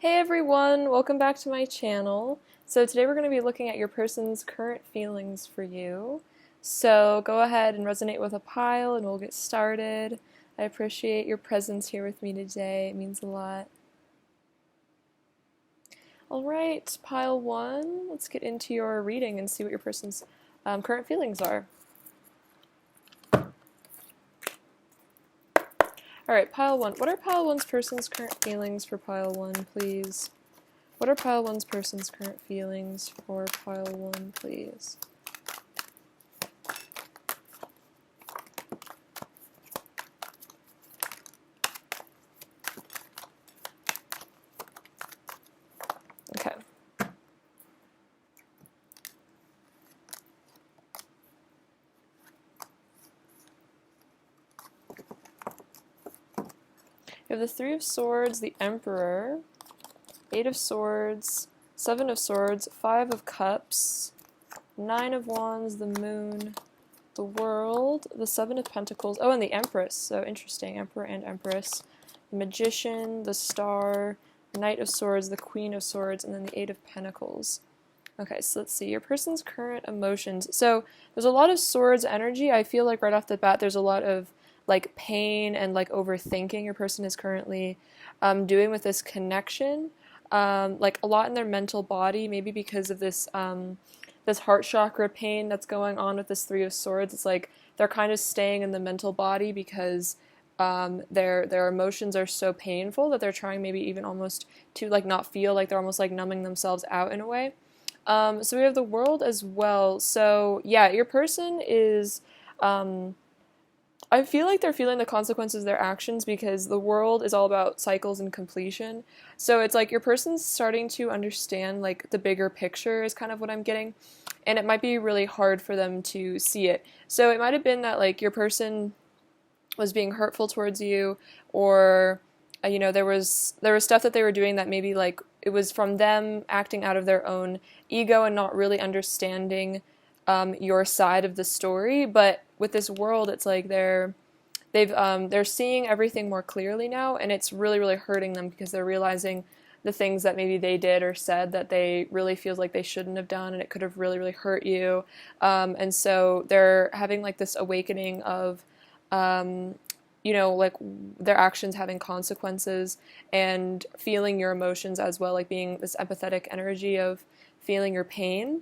Hey everyone, welcome back to my channel. So today we're going to be looking at your person's current feelings for you. So go ahead and resonate with a pile and we'll get started. I appreciate your presence here with me today. It means a lot. Alright, pile one, let's get into your reading and see what your person's current feelings are. Alright, pile one. What are pile one's person's current feelings for pile one, please? What are pile one's person's current feelings for pile one, please? Okay. You have the Three of Swords, the Emperor, Eight of Swords, Seven of Swords, Five of Cups, Nine of Wands, the Moon, the World, the Seven of Pentacles, oh, and the Empress, so interesting, Emperor and Empress, the Magician, the Star, Knight of Swords, the Queen of Swords, and then the Eight of Pentacles. Okay, so let's see, your person's current emotions. So there's a lot of swords energy. I feel like right off the bat there's a lot of like pain and like overthinking your person is currently doing with this connection. Like a lot in their mental body, maybe because of this this heart chakra pain that's going on with this Three of Swords. It's like they're kind of staying in the mental body because their emotions are so painful that they're trying maybe even almost to like not feel, like they're almost like numbing themselves out in a way. So we have the World as well. So yeah, your person is I feel like they're feeling the consequences of their actions because the World is all about cycles and completion. So it's like your person's starting to understand like the bigger picture is kind of what I'm getting. And it might be really hard for them to see it. So it might have been that like your person was being hurtful towards you, or you know, there was stuff that they were doing that maybe like it was from them acting out of their own ego and not really understanding your side of the story. But with this World, it's like they're seeing everything more clearly now, and it's really hurting them because they're realizing the things that maybe they did or said that they really feels like they shouldn't have done, and it could have really hurt you. And so they're having like this awakening of you know, like their actions having consequences and feeling your emotions as well, like being this empathetic energy of feeling your pain.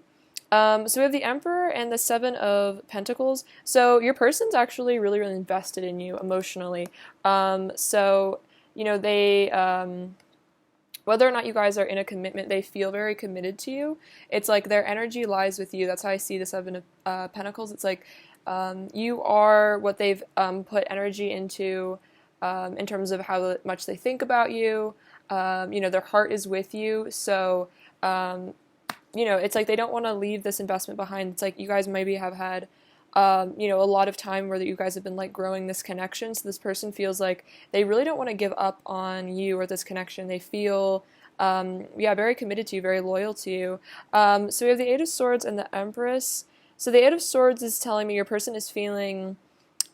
So we have the Emperor and the Seven of Pentacles. So your person's actually really invested in you emotionally. So, you know, they, whether or not you guys are in a commitment, they feel very committed to you. It's like their energy lies with you. That's how I see the Seven of Pentacles. It's like you are what they've put energy into in terms of how much they think about you. You know, their heart is with you. So, you know, it's like they don't want to leave this investment behind. It's like you guys maybe have had, you know, a lot of time where you guys have been like growing this connection. So this person feels like they really don't want to give up on you or this connection. They feel, yeah, very committed to you, very loyal to you. So we have the Eight of Swords and the Empress. So the Eight of Swords is telling me your person is feeling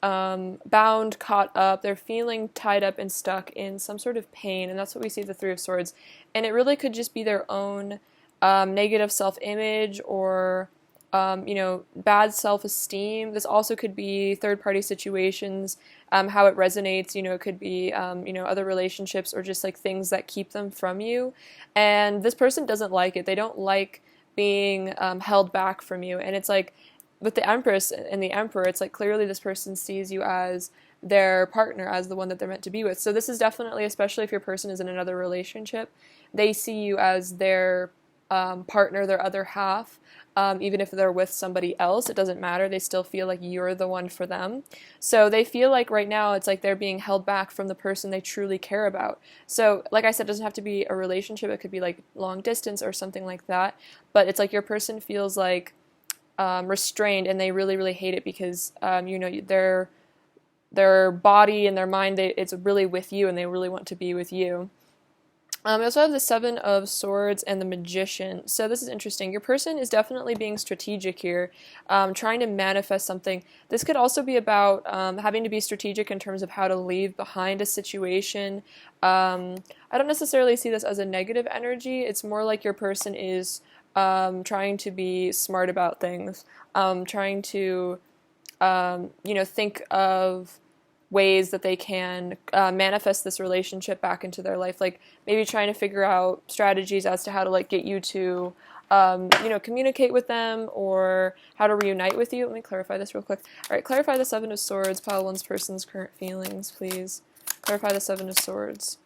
bound, caught up. They're feeling tied up and stuck in some sort of pain, and that's what we see with the Three of Swords. And it really could just be their own negative self-image or you know, bad self-esteem. This also could be third-party situations, how it resonates. You know, it could be you know, other relationships or just like things that keep them from you. And this person doesn't like it. They don't like being held back from you. And it's like with the Empress and the Emperor, it's like clearly this person sees you as their partner, as the one that they're meant to be with. So this is definitely, especially if your person is in another relationship, they see you as their partner, their other half. Even if they're with somebody else, it doesn't matter. They still feel like you're the one for them. So they feel like right now it's like they're being held back from the person they truly care about. So like I said, it doesn't have to be a relationship. It could be like long distance or something like that. But it's like your person feels like restrained, and they really hate it because you know, their body and their mind, it's really with you, and they really want to be with you. We also have the Seven of Swords and the Magician. So this is interesting. Your person is definitely being strategic here, trying to manifest something. This could also be about having to be strategic in terms of how to leave behind a situation. I don't necessarily see this as a negative energy. It's more like your person is trying to be smart about things, trying to, think of ways that they can manifest this relationship back into their life, like maybe trying to figure out strategies as to how to like get you to communicate with them, or how to reunite with you. Let me clarify this real quick. All right, clarify the Seven of Swords. Pile one's person's current feelings, please. Clarify the Seven of Swords.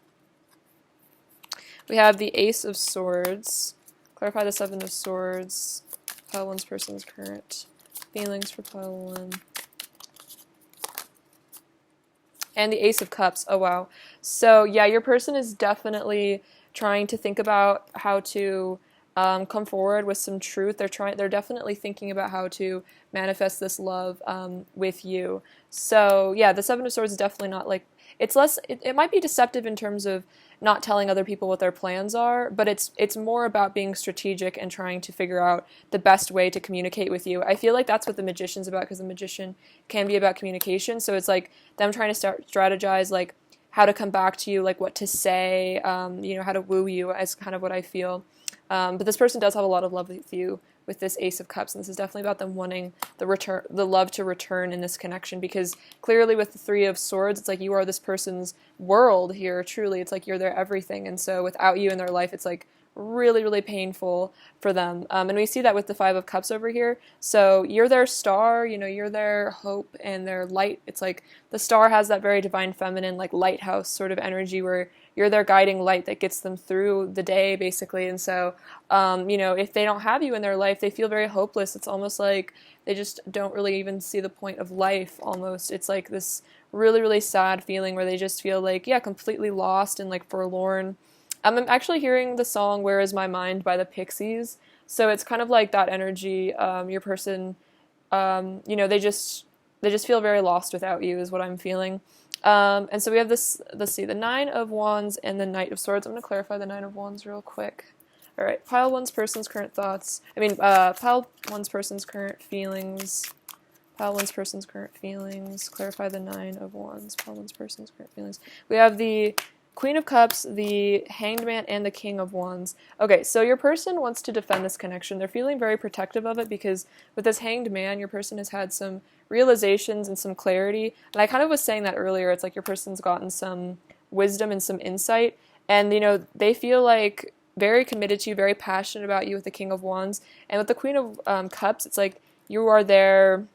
We have the Ace of Swords. Clarify the Seven of Swords. Pile one's person's current feelings for pile one. And the Ace of Cups. Oh, wow. So, yeah, your person is definitely trying to think about how to come forward with some truth. They're definitely thinking about how to manifest this love with you. So, yeah, the Seven of Swords is definitely not like, it's less, it might be deceptive in terms of not telling other people what their plans are, but it's more about being strategic and trying to figure out the best way to communicate with you. I feel like that's what the Magician's about, because the Magician can be about communication. So it's like them trying to strategize, like how to come back to you, like what to say, how to woo you, as kind of what I feel. But this person does have a lot of love with you with this Ace of Cups, and this is definitely about them wanting the love to return in this connection, because clearly with the Three of Swords, it's like you are this person's world here, truly. It's like you're their everything, and so without you in their life, it's like really, really painful for them. And we see that with the Five of Cups over here. So you're their star, you're their hope and their light. It's like the star has that very divine feminine, like lighthouse sort of energy, where you're their guiding light that gets them through the day, basically. And so, if they don't have you in their life, they feel very hopeless. It's almost like they just don't really even see the point of life, almost. It's like this really, really sad feeling where they just feel like, yeah, completely lost and like forlorn. I'm actually hearing the song Where Is My Mind by the Pixies. So it's kind of like that energy. Your person, they just feel very lost without you, is what I'm feeling. And so we have this, let's see, the Nine of Wands and the Knight of Swords. I'm going to clarify the Nine of Wands real quick. All right, pile one's person's current thoughts. Pile one's person's current feelings. Pile one's person's current feelings. Clarify the Nine of Wands. Pile one's person's current feelings. We have the Queen of Cups, the Hanged Man, and the King of Wands. Okay, so your person wants to defend this connection. They're feeling very protective of it, because with this Hanged Man, your person has had some realizations and some clarity. And I kind of was saying that earlier. It's like your person's gotten some wisdom and some insight. And, they feel like very committed to you, very passionate about you with the King of Wands. And with the Queen of Cups, it's like you are their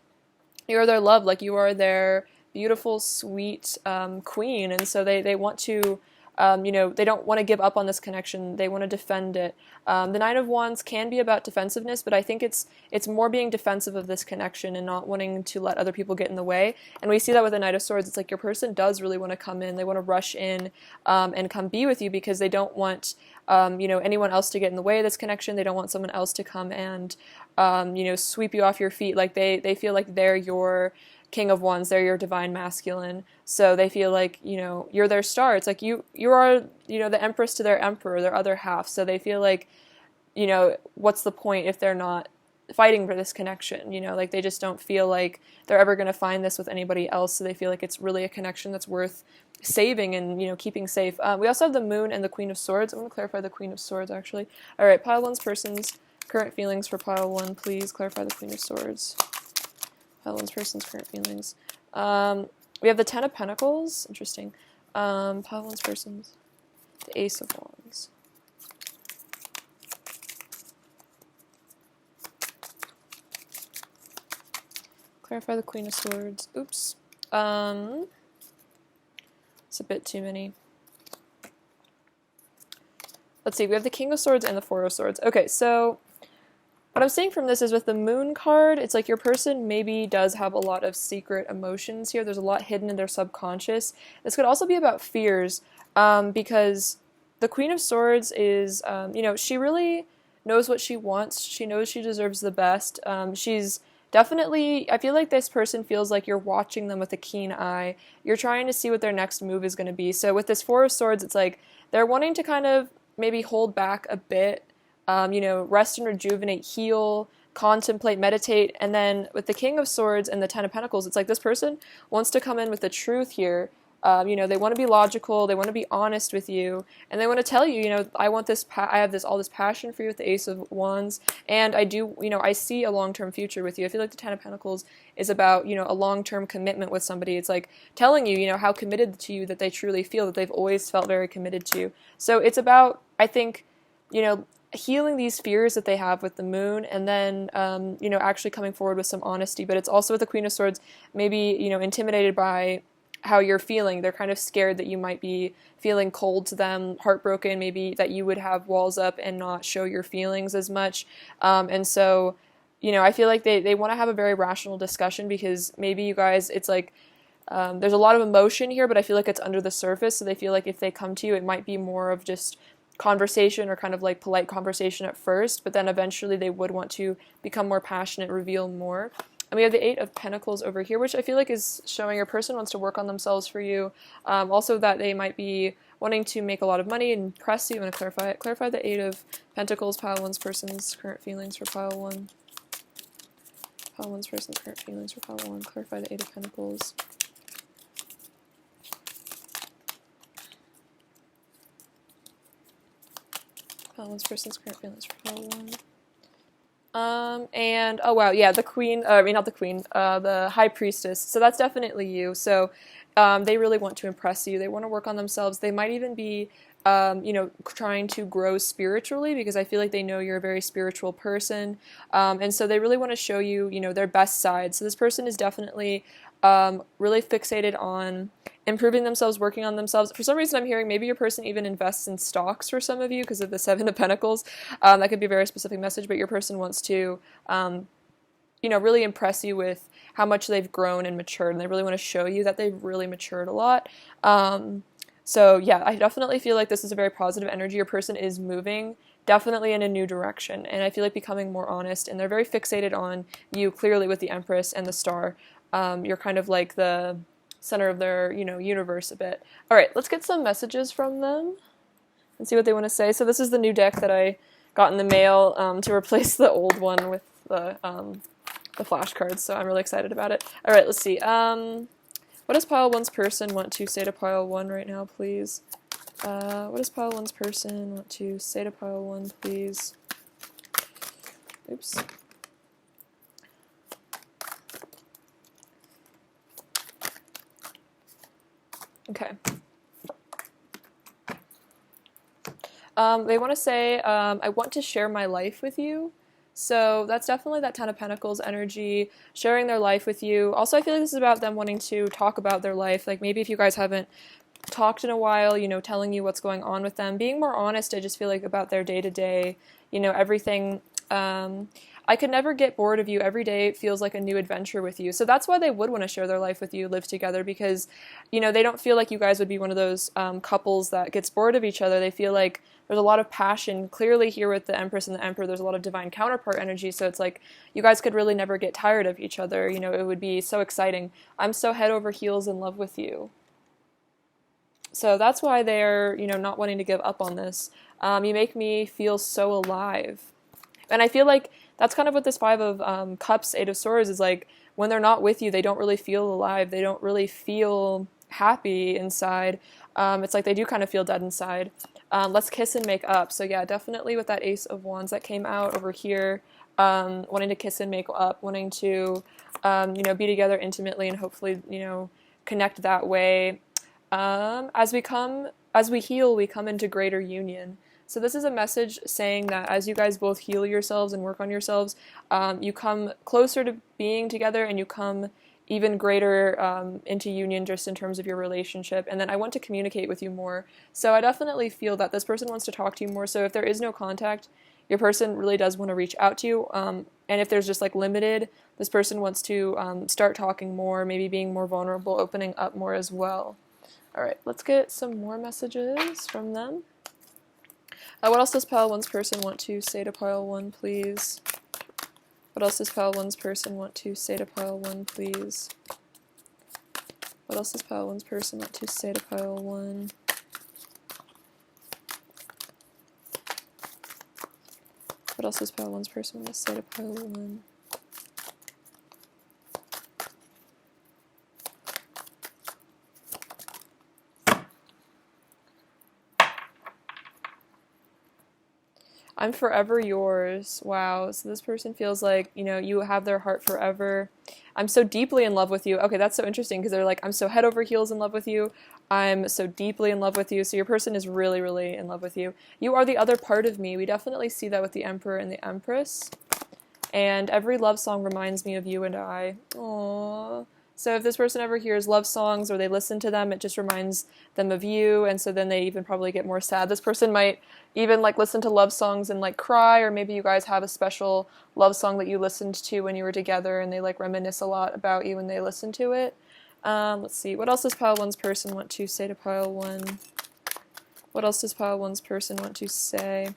love. Like you are their beautiful, sweet queen. And so they want to, they don't want to give up on this connection. They want to defend it. The Nine of Wands can be about defensiveness, but I think it's more being defensive of this connection and not wanting to let other people get in the way. And we see that with the Knight of Swords. It's like your person does really want to come in. They want to rush in and come be with you, because they don't want anyone else to get in the way of this connection. They don't want someone else to come and sweep you off your feet. Like they feel like they're your King of Wands, they're your divine masculine, so they feel like you're their star. It's like you are the empress to their emperor, their other half. So they feel like what's the point if they're not fighting for this connection? Like they just don't feel like they're ever going to find this with anybody else. So they feel like it's really a connection that's worth saving and keeping safe. We also have the Moon and the Queen of Swords. I'm going to clarify the Queen of Swords actually. All right, pile one's person's current feelings for pile one, please. Clarify the Queen of Swords. Pile one's person's current feelings. We have the Ten of Pentacles. Interesting. Pile one's person's. The Ace of Wands. Clarify the Queen of Swords. Oops. It's a bit too many. Let's see. We have the King of Swords and the Four of Swords. Okay, so what I'm seeing from this is with the Moon card, it's like your person maybe does have a lot of secret emotions here. There's a lot hidden in their subconscious. This could also be about fears, because the Queen of Swords is, she really knows what she wants. She knows she deserves the best. She's definitely, I feel like this person feels like you're watching them with a keen eye. You're trying to see what their next move is going to be. So with this Four of Swords, it's like they're wanting to kind of maybe hold back a bit, you know, rest and rejuvenate, heal, contemplate, meditate. And then with the King of Swords and the Ten of Pentacles, it's like this person wants to come in with the truth here. You know, they want to be logical, they want to be honest with you, and they want to tell you, you know, I want this, I have all this passion for you with the Ace of Wands, and I do, you know, I see a long-term future with you. I feel like the Ten of Pentacles is about, you know, a long-term commitment with somebody. It's like telling you, you know, how committed to you that they truly feel, that they've always felt very committed to you. So it's about, I think, you know, healing these fears that they have with the moon, and then, you know, actually coming forward with some honesty. But it's also with the Queen of Swords, maybe, you know, intimidated by how you're feeling. They're kind of scared that you might be feeling cold to them, heartbroken, maybe that you would have walls up and not show your feelings as much. And so, you know, I feel like they want to have a very rational discussion, because maybe you guys, it's like, there's a lot of emotion here, but I feel like it's under the surface. So they feel like if they come to you, it might be more of just conversation, or kind of like polite conversation at first, but then eventually they would want to become more passionate, reveal more. And we have the Eight of Pentacles over here, which I feel like is showing your person wants to work on themselves for you. Also that they might be wanting to make a lot of money and impress you. I'm going to clarify it. Clarify the Eight of Pentacles, pile one's person's current feelings for pile one. Pile one's person's current feelings for pile one. Clarify the Eight of Pentacles. Pile one's person's current feelings for pile one. And, oh wow, yeah, the Queen, I mean, not the Queen, the High Priestess, so that's definitely you. So, they really want to impress you, they want to work on themselves, they might even be, you know, trying to grow spiritually, because I feel like they know you're a very spiritual person, and so they really want to show you, you know, their best side. So this person is definitely, really fixated on improving themselves, working on themselves. For some reason I'm hearing maybe your person even invests in stocks for some of you because of the Seven of Pentacles. That could be a very specific message, but your person wants to, you know, really impress you with how much they've grown and matured, and they really want to show you that they've really matured a lot. So yeah, I definitely feel like this is a very positive energy. Your person is moving definitely in a new direction, and I feel like becoming more honest, and they're very fixated on you, clearly, with the Empress and the Star. You're kind of like the center of their, you know, universe a bit. All right, let's get some messages from them and see what they want to say. So this is the new deck that I got in the mail to replace the old one with the flashcards, so I'm really excited about it. All right, let's see. What does pile one's person want to say to pile one right now, please? What does pile one's person want to say to pile one, please? Oops. Okay. They want to say, I want to share my life with you. So that's definitely that Ten of Pentacles energy, sharing their life with you. Also, I feel like this is about them wanting to talk about their life. Like maybe if you guys haven't talked in a while, you know, telling you what's going on with them, being more honest, I just feel like, about their day-to-day, you know, everything. I could never get bored of you. Every day it feels like a new adventure with you. So that's why they would want to share their life with you, live together, because, you know, they don't feel like you guys would be one of those couples that gets bored of each other. They feel like there's a lot of passion. Clearly here with the Empress and the Emperor, there's a lot of divine counterpart energy. So it's like you guys could really never get tired of each other. You know, it would be so exciting. I'm so head over heels in love with you. So that's why they're, you know, not wanting to give up on this. You make me feel so alive. And I feel like that's kind of what this Five of Cups, Eight of Swords is like. When they're not with you, they don't really feel alive. They don't really feel happy inside. It's like they do kind of feel dead inside. Let's kiss and make up. So yeah, definitely with that Ace of Wands that came out over here, wanting to kiss and make up, wanting to, you know, be together intimately and hopefully, you know, connect that way. As we heal, we come into greater union. So this is a message saying that as you guys both heal yourselves and work on yourselves, you come closer to being together, and you come even greater into union just in terms of your relationship. And then I want to communicate with you more. So I definitely feel that this person wants to talk to you more. So if there is no contact, your person really does want to reach out to you. And if there's just like limited, this person wants to start talking more, maybe being more vulnerable, opening up more as well. All right, let's get some more messages from them. What else does pile one's person want to say to pile one, please? What else does pile one's person want to say to pile one, please? What else does pile one's person want to say to pile one? What else does pile 1's person want to say to pile 1? I'm forever yours. Wow. So this person feels like, you know, you have their heart forever. I'm so deeply in love with you. Okay, that's so interesting because they're like, I'm so head over heels in love with you. I'm so deeply in love with you. So your person is really, really in love with you. You are the other part of me. We definitely see that with the Emperor and the Empress. And every love song reminds me of you and I. Aww. So if this person ever hears love songs or they listen to them, it just reminds them of you, and so then they even probably get more sad. This person might even like listen to love songs and like cry, or maybe you guys have a special love song that you listened to when you were together and they like reminisce a lot about you when they listen to it. Let's see, what else does pile 1's person want to say to pile 1? What else does pile 1's person want to say?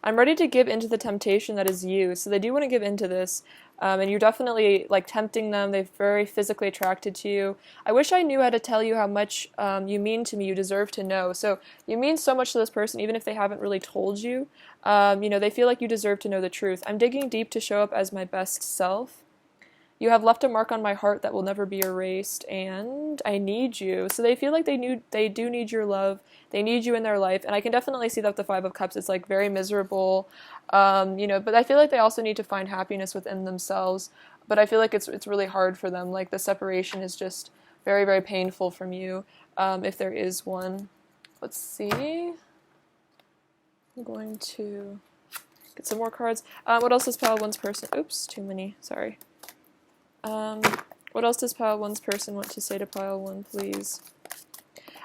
I'm ready to give into the temptation that is you. So they do want to give into this. And you're definitely like tempting them. They're very physically attracted to you. I wish I knew how to tell you how much you mean to me. You deserve to know. So you mean so much to this person, even if they haven't really told you. You know, they feel like you deserve to know the truth. I'm digging deep to show up as my best self. You have left a mark on my heart that will never be erased, and I need you. So they feel like they do need your love. They need you in their life, and I can definitely see that with the Five of Cups. It's like very miserable, you know. But I feel like they also need to find happiness within themselves. But I feel like it's really hard for them. Like the separation is just very, very painful from you, if there is one. Let's see. I'm going to get some more cards. What else does pile 1's person? Oops, too many. Sorry. What else does pile 1's person want to say to pile 1, please?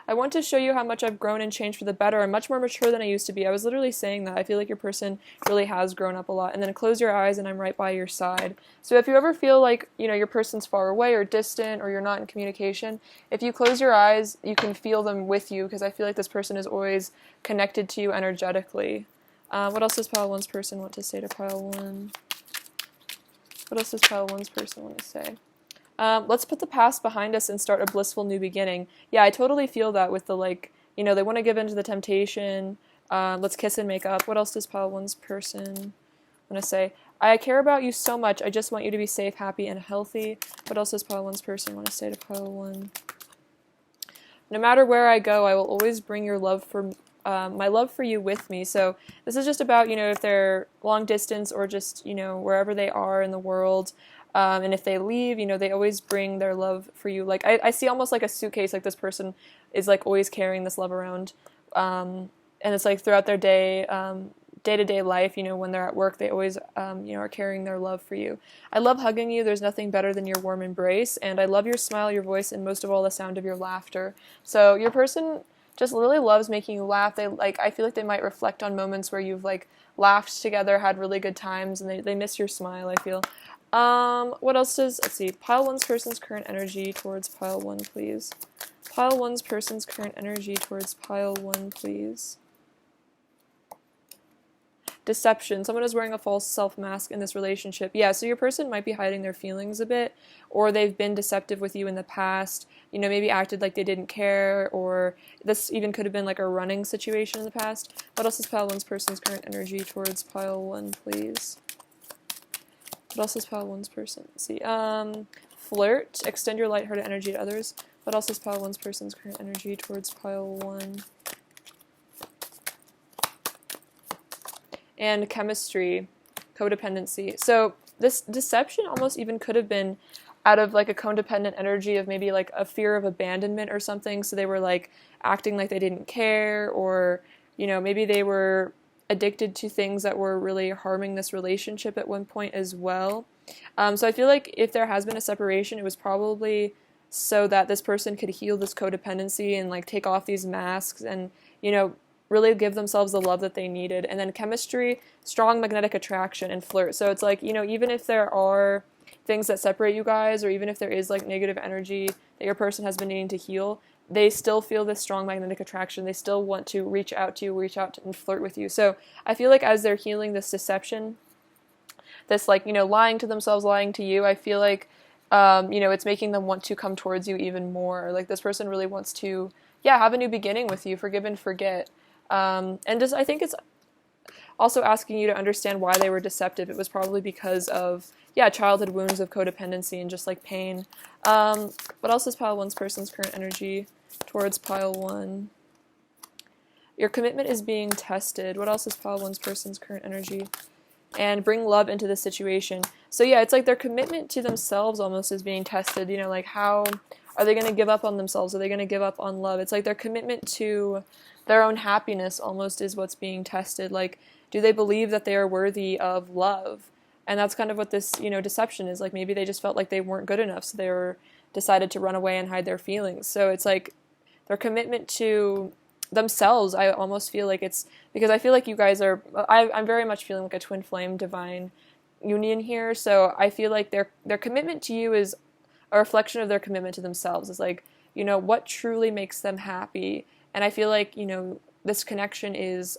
I want to show you how much I've grown and changed for the better. I'm much more mature than I used to be. I was literally saying that. I feel like your person really has grown up a lot. And then close your eyes and I'm right by your side. So if you ever feel like, you know, your person's far away or distant or you're not in communication, if you close your eyes, you can feel them with you because I feel like this person is always connected to you energetically. What else does pile 1's person want to say to pile 1? What else does pile 1's person want to say? Let's put the past behind us and start a blissful new beginning. Yeah, I totally feel that with the, like, you know, they want to give in to the temptation. Let's kiss and make up. What else does pile 1's person want to say? I care about you so much. I just want you to be safe, happy, and healthy. What else does pile 1's person want to say to pile 1? No matter where I go, I will always bring your love for my love for you with me. So this is just about, you know, if they're long distance or just, you know, wherever they are in the world. And if they leave, you know, they always bring their love for you. Like, I see almost like a suitcase, like this person is like always carrying this love around. And it's like throughout their day, day-to-day life, you know, when they're at work, they always, you know, are carrying their love for you. I love hugging you. There's nothing better than your warm embrace. And I love your smile, your voice, and most of all, the sound of your laughter. So your person just really loves making you laugh. They like, I feel like they might reflect on moments where you've like laughed together, had really good times, and they miss your smile, I feel. What else does, let's see, pile 1's person's current energy towards pile 1, please. Pile 1's person's current energy towards pile 1, please. Deception. Someone is wearing a false self mask in this relationship. Yeah, so your person might be hiding their feelings a bit, or they've been deceptive with you in the past, you know, maybe acted like they didn't care, or this even could have been like a running situation in the past. What else is pile 1's person's current energy towards pile 1, please? What else is pile 1's person? Let's see. Flirt. Extend your lighthearted energy to others. What else is pile 1's person's current energy towards pile 1? And chemistry. Codependency. So this deception almost even could have been out of like a codependent energy of maybe like a fear of abandonment or something. So they were like acting like they didn't care, or, you know, maybe they were addicted to things that were really harming this relationship at one point as well. So I feel like if there has been a separation, it was probably so that this person could heal this codependency and like take off these masks and, you know, really give themselves the love that they needed. And then chemistry, strong magnetic attraction, and flirt. So it's like, you know, even if there are things that separate you guys, or even if there is like negative energy that your person has been needing to heal, they still feel this strong magnetic attraction. They still want to reach out to you, and flirt with you. So I feel like as they're healing this deception, this like, you know, lying to themselves, lying to you, I feel like, you know, it's making them want to come towards you even more. Like this person really wants to, yeah, have a new beginning with you, forgive and forget. And just, I think it's, also asking you to understand why they were deceptive. It was probably because of, yeah, childhood wounds of codependency and just like pain. What else is pile 1's person's current energy towards pile 1? Your commitment is being tested. What else is pile 1's person's current energy? And bring love into the situation. So yeah, it's like their commitment to themselves almost is being tested. You know, like how are they going to give up on themselves? Are they going to give up on love? It's like their commitment to their own happiness almost is what's being tested. Like, do they believe that they are worthy of love? And that's kind of what this, you know, deception is. Like, maybe they just felt like they weren't good enough, so they were decided to run away and hide their feelings. So it's like their commitment to themselves, I almost feel like it's, because I feel like you guys are, I'm very much feeling like a twin flame divine union here, so I feel like their commitment to you is a reflection of their commitment to themselves. It's like, you know, what truly makes them happy, and I feel like, you know, this connection is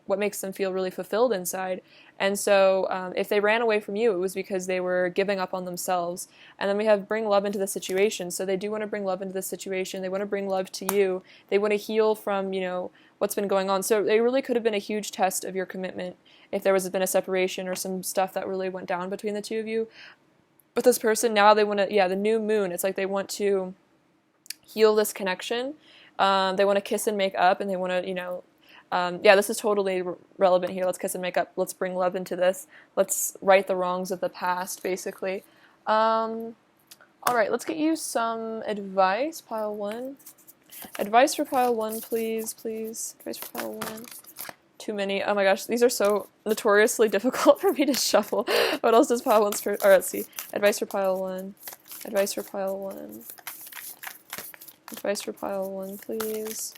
what makes them feel really fulfilled inside. And so if they ran away from you, it was because they were giving up on themselves. And then we have bring love into the situation. So they do want to bring love into the situation. They want to bring love to you. They want to heal from, you know, what's been going on. So it really could have been a huge test of your commitment if there was been a separation or some stuff that really went down between the two of you. But this person, now they want to, yeah, the new moon, it's like they want to heal this connection. They want to kiss and make up, and they want to, you know, yeah, this is totally relevant here. Let's kiss and make up. Let's bring love into this. Let's right the wrongs of the past, basically. All right, let's get you some advice, pile 1. Advice for pile 1, please, please. Advice for pile 1. Too many. Oh my gosh, these are so notoriously difficult for me to shuffle. What else does pile 1's for? All right, let's see. Advice for pile 1. Advice for pile 1. Advice for pile 1, please.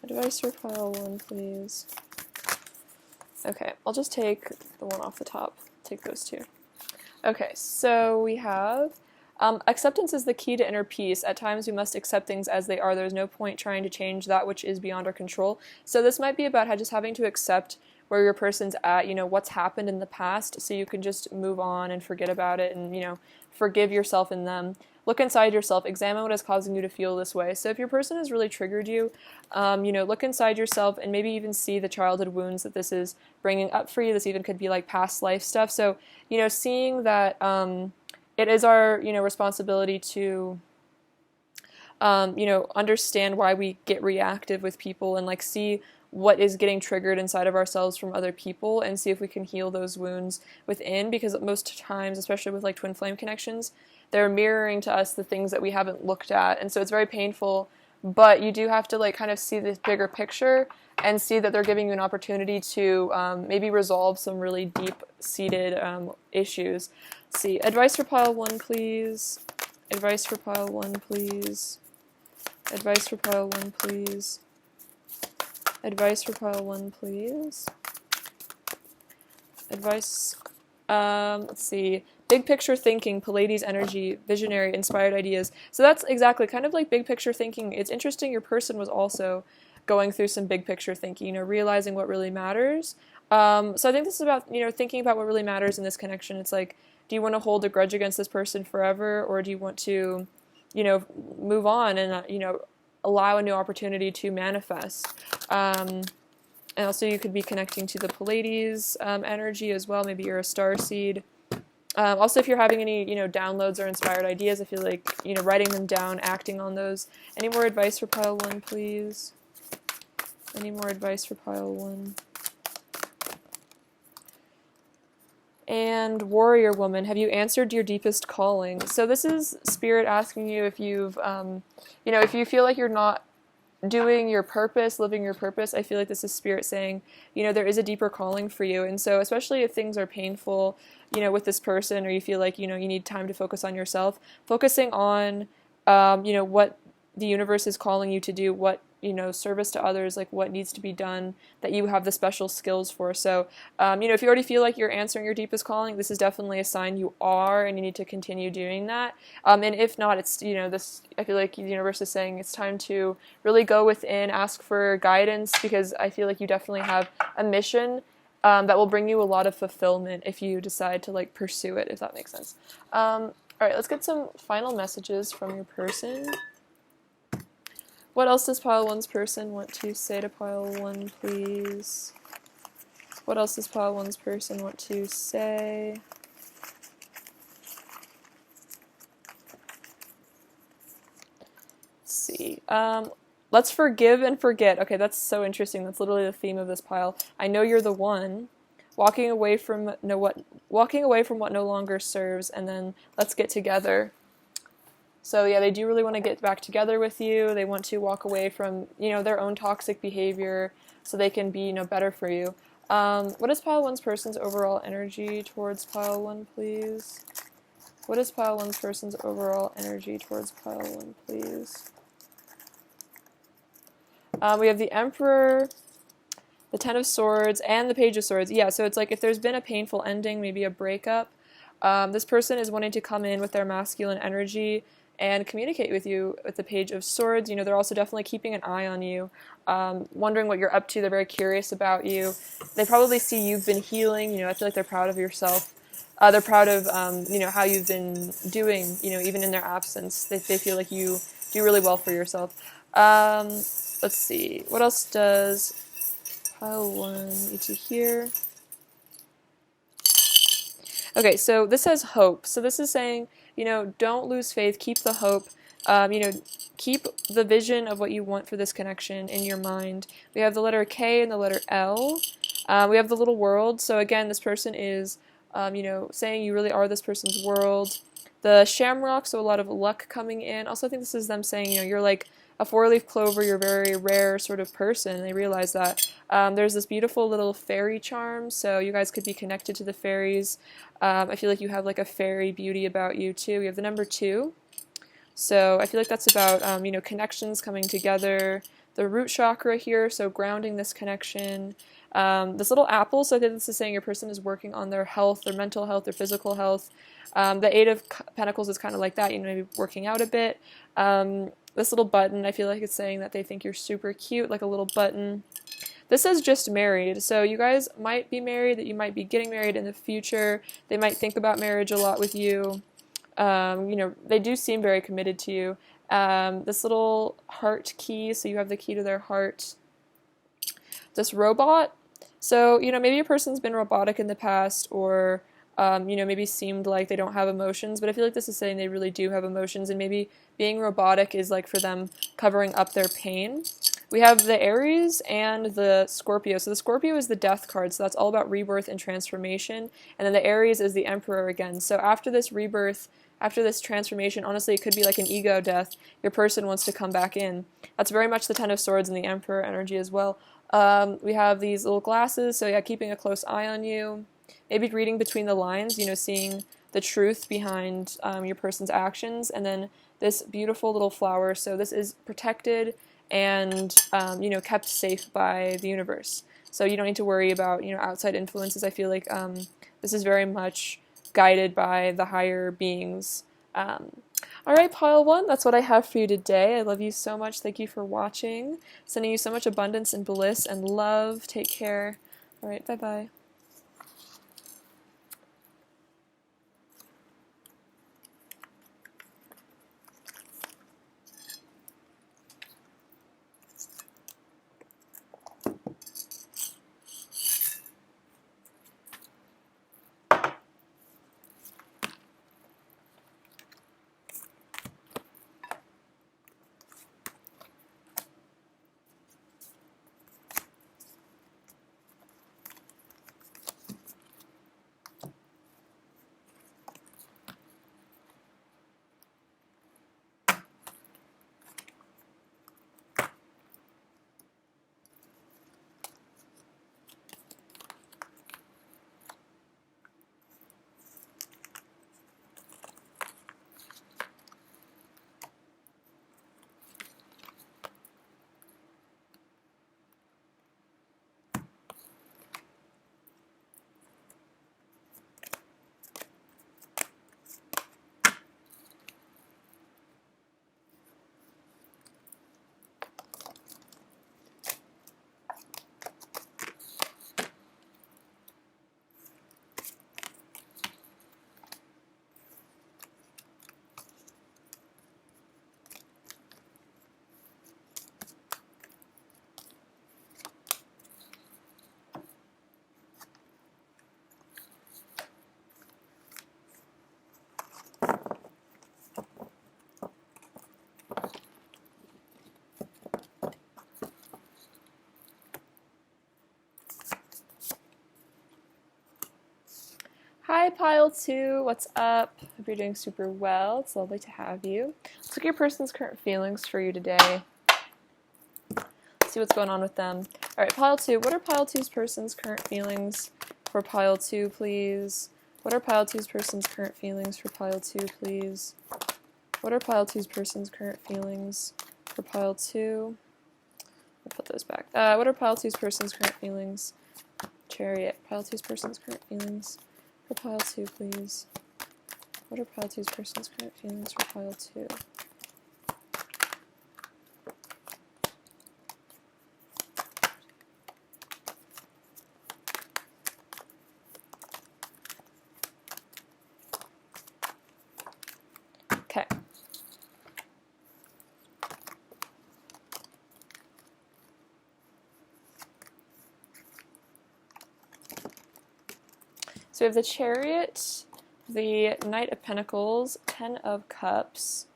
Advice for pile 1, please. Okay, I'll just take the one off the top. Take those two. Okay, so we have acceptance is the key to inner peace. At times we must accept things as they are. There's no point trying to change that which is beyond our control. So this might be about just having to accept where your person's at, you know, what's happened in the past, so you can just move on and forget about it and, you know, forgive yourself and them. Look inside yourself, examine what is causing you to feel this way. So if your person has really triggered you, you know, look inside yourself and maybe even see the childhood wounds that this is bringing up for you. This even could be like past life stuff. So, you know, seeing that it is our, you know, responsibility to, you know, understand why we get reactive with people and like see what is getting triggered inside of ourselves from other people and see if we can heal those wounds within, because most times, especially with like twin flame connections, they're mirroring to us the things that we haven't looked at, and so it's very painful, but you do have to like kind of see this bigger picture and see that they're giving you an opportunity to maybe resolve some really deep-seated issues. Let's see, advice for pile 1, please. Advice for pile 1, please. Advice for pile 1, please. Advice for pile 1, please. Advice, let's see, big picture thinking, Pleiades energy, visionary, inspired ideas. So that's exactly kind of like big picture thinking. It's interesting your person was also going through some big picture thinking, you know, realizing what really matters. So I think this is about, you know, thinking about what really matters in this connection. It's like, do you want to hold a grudge against this person forever, or do you want to, you know, move on and, you know, allow a new opportunity to manifest? And also you could be connecting to the Pleiades energy as well. Maybe you're a starseed. Also, if you're having any, you know, downloads or inspired ideas, I feel like, you know, writing them down, acting on those. Any more advice for pile 1, please? Any more advice for pile 1? And warrior woman, have you answered your deepest calling? So this is spirit asking you if you've, you know, if you feel like you're not doing your purpose, living your purpose, I feel like this is spirit saying, you know, there is a deeper calling for you. And so especially if things are painful, you know, with this person, or you feel like, you know, you need time to focus on yourself, focusing on, you know, what the universe is calling you to do, what, you know, service to others, like what needs to be done that you have the special skills for. So, you know, if you already feel like you're answering your deepest calling, this is definitely a sign you are, and you need to continue doing that. And if not, it's, you know, this, I feel like the universe is saying it's time to really go within, ask for guidance, because I feel like you definitely have a mission that will bring you a lot of fulfillment if you decide to like pursue it, if that makes sense. All right, let's get some final messages from your person. What else does pile 1's person want to say to pile 1, please? What else does pile 1's person want to say? Let's see. Let's forgive and forget. Okay, that's so interesting. That's literally the theme of this pile. I know you're the one. Walking away from what no longer serves, and then let's get together. So yeah, they do really want to get back together with you. They want to walk away from, their own toxic behavior so they can be, better for you. What is pile 1's person's overall energy towards pile 1, please? What is pile 1's person's overall energy towards pile 1, please? We have the Emperor, the Ten of Swords, and the Page of Swords. Yeah, so it's like if there's been a painful ending, maybe a breakup, this person is wanting to come in with their masculine energy and communicate with you with the Page of Swords. They're also definitely keeping an eye on you, wondering what you're up to. They're very curious about you. They probably see you've been healing. I feel like they're proud of yourself. They're proud of, how you've been doing, even in their absence. They feel like you do really well for yourself. Let's see. What else does pile 1 need to hear? Okay, so this says hope. So this is saying, don't lose faith. Keep the hope. Keep the vision of what you want for this connection in your mind. We have the letter K and the letter L. We have the little world. So again, this person is, saying you really are this person's world. The shamrock, so a lot of luck coming in. Also, I think this is them saying, you're like a four-leaf clover, you're a very rare sort of person. They realize that. There's this beautiful little fairy charm, so you guys could be connected to the fairies. I feel like you have like a fairy beauty about you too. We have the number 2. So I feel like that's about, connections coming together. The root chakra here, so grounding this connection. This little apple, so I think this is saying your person is working on their health, their mental health, their physical health. The Eight of Pentacles is kind of like that, maybe working out a bit. This little button, I feel like it's saying that they think you're super cute, like a little button. This says just married, so you guys might be married, that you might be getting married in the future. They might think about marriage a lot with you. They do seem very committed to you. This little heart key, so you have the key to their heart. This robot, so, maybe a person's been robotic in the past, or, maybe seemed like they don't have emotions, but I feel like this is saying they really do have emotions, and maybe being robotic is like for them covering up their pain. We have the Aries and the Scorpio. So the Scorpio is the death card, so that's all about rebirth and transformation, and then the Aries is the Emperor again. So after this rebirth, after this transformation, honestly, it could be like an ego death. Your person wants to come back in. That's very much the Ten of Swords and the Emperor energy as well. We have these little glasses, so yeah, keeping a close eye on you. Maybe reading between the lines, seeing the truth behind your person's actions. And then this beautiful little flower, so this is protected and, kept safe by the universe. So you don't need to worry about, outside influences. I feel like this is very much guided by the higher beings. Alright, pile 1, that's what I have for you today. I love you so much. Thank you for watching. Sending you so much abundance and bliss and love. Take care. Alright, bye-bye. Hi, pile 2. What's up? Hope you're doing super well. It's lovely to have you. Let's look at your person's current feelings for you today. See what's going on with them. All right, pile 2. What are pile 2's person's current feelings for pile 2, please? What are pile 2's person's current feelings for pile 2, please? What are pile 2's person's current feelings for pile 2? I'll put those back. What are pile 2's person's current feelings? Chariot. Pile 2's person's current feelings for pile 2, please. What are pile 2's person's current feelings for pile 2? Okay. So we have the Chariot, the Knight of Pentacles, Ten of Cups,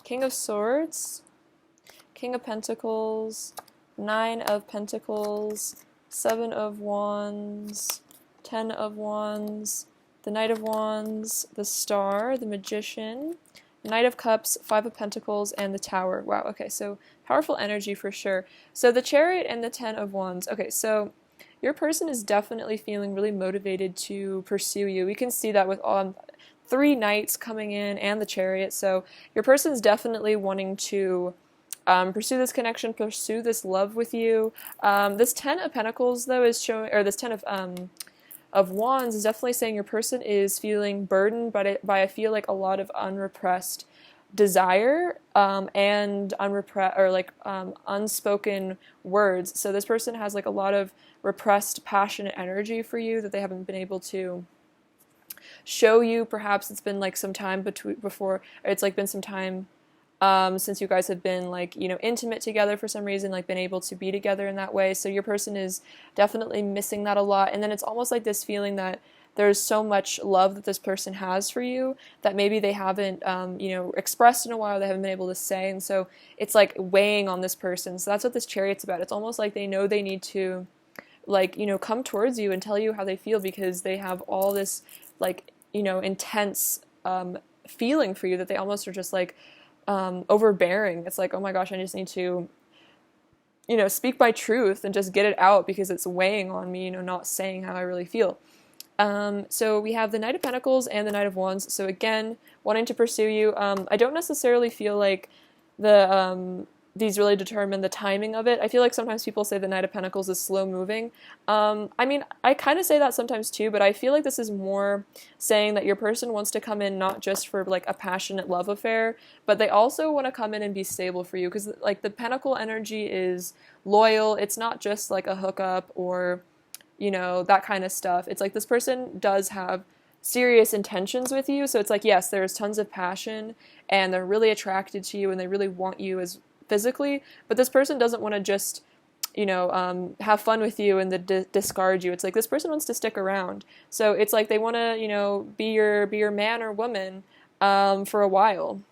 King of Swords, King of Pentacles, Nine of Pentacles, Seven of Wands, Ten of Wands, the Knight of Wands, the Star, the Magician, Knight of Cups, Five of Pentacles, and the Tower. Wow, okay, so powerful energy for sure. So the Chariot and the Ten of Wands. Okay, so your person is definitely feeling really motivated to pursue you. We can see that with 3 knights coming in and the Chariot. So your person's definitely wanting to pursue this connection, pursue this love with you. This Ten of Pentacles, though, is showing, or this Ten of Wands is definitely saying your person is feeling burdened by I feel like a lot of unrepressed desire and unspoken words. So this person has like a lot of repressed passionate energy for you that they haven't been able to show you. Perhaps it's been like some time before, or it's like been some time since you guys have been like, you know, intimate together for some reason, like been able to be together in that way. So your person is definitely missing that a lot. And then it's almost like this feeling that there's so much love that this person has for you that maybe they haven't, you know, expressed in a while, they haven't been able to say. And so it's like weighing on this person. So that's what this Chariot's about. It's almost like they know they need to, like, you know, come towards you and tell you how they feel because they have all this, like, you know, intense feeling for you that they almost are just like overbearing. It's like, oh my gosh, I just need to, you know, speak my truth and just get it out because it's weighing on me, you know, not saying how I really feel. So we have the Knight of Pentacles and the Knight of Wands. So again, wanting to pursue you. I don't necessarily feel like these really determine the timing of it. I feel like sometimes people say the Knight of Pentacles is slow moving. I mean, I kind of say that sometimes too, but I feel like this is more saying that your person wants to come in not just for like a passionate love affair, but they also want to come in and be stable for you because like the Pentacle energy is loyal. It's not just like a hookup or, you know, that kind of stuff. It's like this person does have serious intentions with you. So it's like, yes, there's tons of passion and they're really attracted to you and they really want you as physically, but this person doesn't want to just, you know, have fun with you and discard you. It's like this person wants to stick around. So it's like they want to, you know, be your man or woman for a while.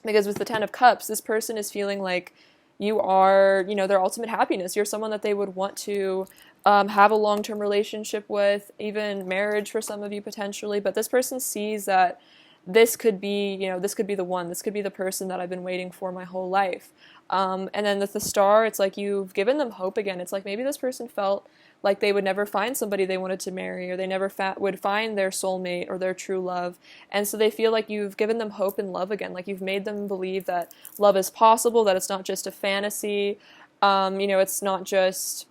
Because with the Ten of Cups, this person is feeling like you are, you know, their ultimate happiness. You're someone that they would want to have a long-term relationship with, even marriage for some of you potentially. But this person sees that this could be, you know, this could be the one. This could be the person that I've been waiting for my whole life. And then with the Star, it's like you've given them hope again. It's like maybe this person felt like they would never find somebody they wanted to marry, or they never would find their soulmate or their true love. And so they feel like you've given them hope and love again. Like you've made them believe that love is possible, that it's not just a fantasy. You know, it's not just,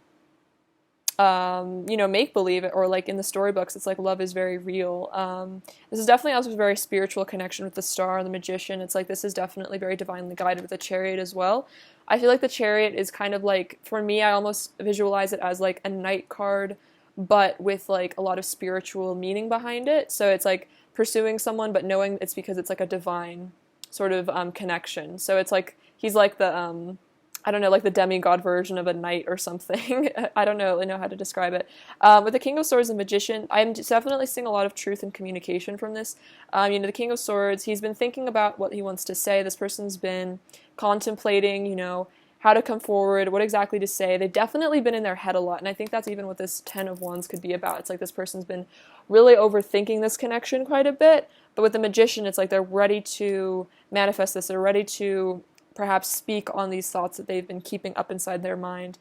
you know, make-believe, or like in the storybooks, it's like love is very real. This is definitely also a very spiritual connection with the Star and the Magician. It's like this is definitely very divinely guided with the Chariot as well. I feel like the Chariot is kind of like, for me, I almost visualize it as like a knight card, but with like a lot of spiritual meaning behind it. So it's like pursuing someone, but knowing it's because it's like a divine sort of connection. So it's like he's like the I don't know, like the demigod version of a knight or something. I don't really know how to describe it. With the King of Swords and Magician, I'm definitely seeing a lot of truth and communication from this. You know, the King of Swords, he's been thinking about what he wants to say. This person's been contemplating, you know, how to come forward, what exactly to say. They've definitely been in their head a lot, and I think that's even what this 10 of Wands could be about. It's like this person's been really overthinking this connection quite a bit, but with the Magician, it's like they're ready to manifest this. They're ready to perhaps speak on these thoughts that they've been keeping up inside their mind.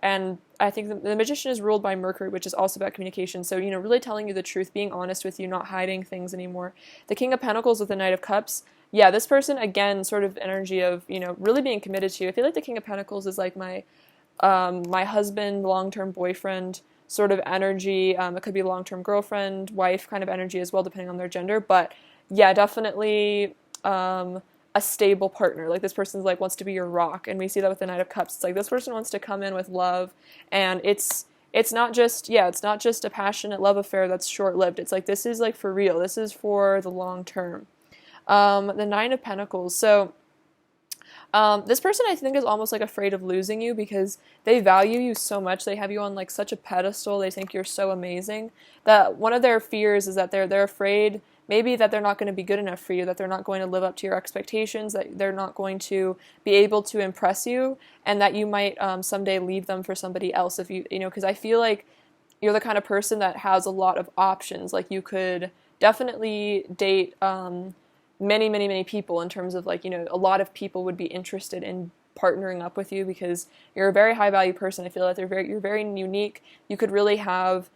And I think the Magician is ruled by Mercury, which is also about communication. So, really telling you the truth, being honest with you, not hiding things anymore. The King of Pentacles with the Knight of Cups. Yeah, this person, again, sort of energy of, really being committed to you. I feel like the King of Pentacles is like my husband, long-term boyfriend sort of energy. It could be long-term girlfriend, wife kind of energy as well, depending on their gender. But yeah, definitely a stable partner. Like this person's like wants to be your rock, and we see that with the Knight of Cups. It's like this person wants to come in with love, and it's not just a passionate love affair that's short-lived. It's like this is like for real. This is for the long term. The Nine of Pentacles. So this person I think is almost like afraid of losing you because they value you so much. They have you on like such a pedestal. They think you're so amazing that one of their fears is that they're afraid maybe that they're not going to be good enough for you, that they're not going to live up to your expectations, that they're not going to be able to impress you, and that you might someday leave them for somebody else if because I feel like you're the kind of person that has a lot of options. Like you could definitely date many people in terms of like, a lot of people would be interested in partnering up with you because you're a very high value person. I feel like you're very unique. You could really have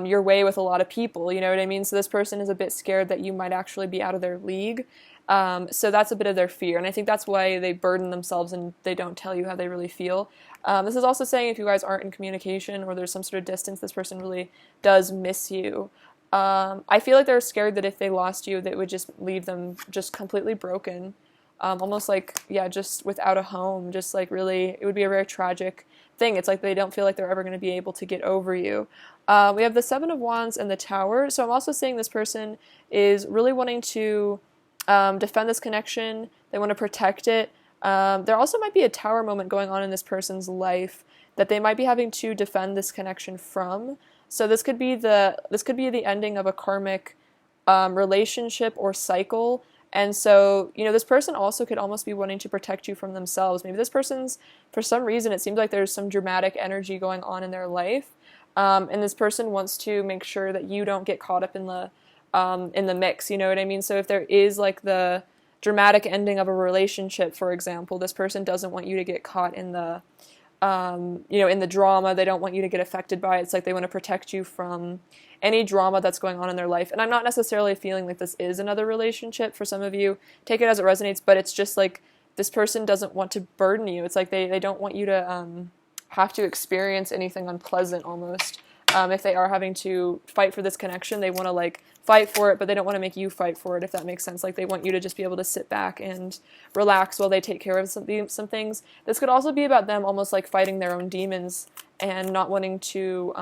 your way with a lot of people, you know what I mean? So this person is a bit scared that you might actually be out of their league. So that's a bit of their fear. And I think that's why they burden themselves and they don't tell you how they really feel. This is also saying if you guys aren't in communication or there's some sort of distance, this person really does miss you. I feel like they're scared that if they lost you, that would just leave them just completely broken. Almost like, just without a home, just like really, it would be a very tragic thing. It's like they don't feel like they're ever going to be able to get over you. We have the Seven of Wands and the Tower. So I'm also saying this person is really wanting to defend this connection. They want to protect it. There also might be a Tower moment going on in this person's life that they might be having to defend this connection from. So this could be the ending of a karmic relationship or cycle. And so, this person also could almost be wanting to protect you from themselves. Maybe this person's, for some reason, it seems like there's some dramatic energy going on in their life. And this person wants to make sure that you don't get caught up in the mix, you know what I mean? So if there is like the dramatic ending of a relationship, for example, this person doesn't want you to get caught in the, in the drama. They don't want you to get affected by it. It's like they want to protect you from any drama that's going on in their life. And I'm not necessarily feeling like this is another relationship. For some of you, take it as it resonates, but it's just like this person doesn't want to burden you. It's like they don't want you to have to experience anything unpleasant almost. If they are having to fight for this connection, they want to like fight for it, but they don't want to make you fight for it, if that makes sense. Like they want you to just be able to sit back and relax while they take care of some things. This could also be about them almost like fighting their own demons and not wanting to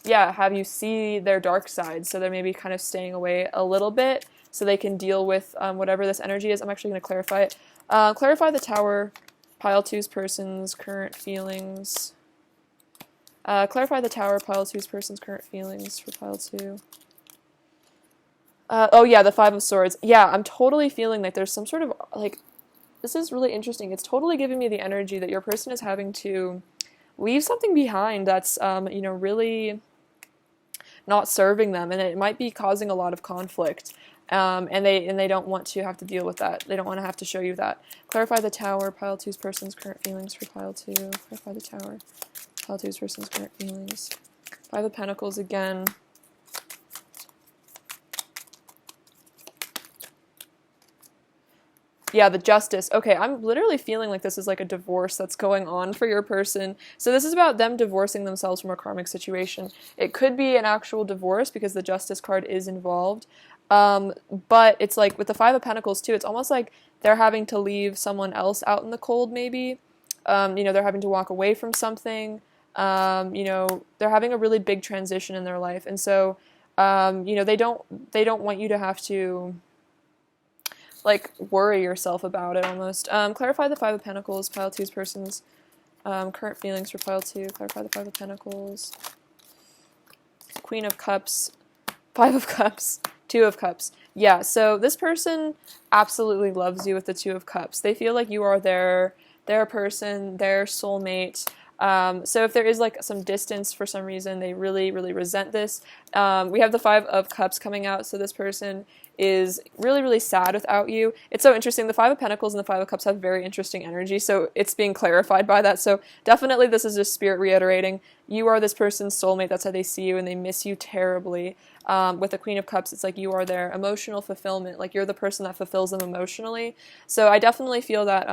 have you see their dark side. So they're maybe kind of staying away a little bit so they can deal with whatever this energy is. I'm actually going to clarify it. Clarify the Tower, Pile 2's person's current feelings. Clarify the Tower, Pile 2's person's current feelings for Pile 2. The Five of Swords. Yeah, I'm totally feeling like there's some sort of, like, this is really interesting. It's totally giving me the energy that your person is having to leave something behind that's, really not serving them, and it might be causing a lot of conflict. And they don't want to have to deal with that. They don't want to have to show you that. Clarify the Tower, Pile 2's person's current feelings for Pile 2. Clarify the Tower, Pile 2's person's current feelings. Five of Pentacles again. Yeah, the Justice. Okay, I'm literally feeling like this is like a divorce that's going on for your person. So this is about them divorcing themselves from a karmic situation. It could be an actual divorce because the Justice card is involved. But it's like with the Five of Pentacles too, it's almost like they're having to leave someone else out in the cold maybe. They're having to walk away from something. They're having a really big transition in their life. And so, they don't want you to have to like worry yourself about it almost. Clarify the Five of Pentacles, Pile 2's person's current feelings for Pile 2. Clarify the Five of Pentacles. Queen of Cups, Five of Cups, Two of Cups. Yeah, so this person absolutely loves you with the Two of Cups. They feel like you are their their person, their soulmate. So if there is like some distance for some reason, they really, really resent this. We have the Five of Cups coming out, so this person is really, really sad without you. It's so interesting. The Five of Pentacles and the Five of Cups have very interesting energy, so it's being clarified by that. So definitely this is just spirit reiterating. You are this person's soulmate. That's how they see you, and they miss you terribly. With the Queen of Cups, it's like you are their emotional fulfillment. Like you're the person that fulfills them emotionally. So I definitely feel that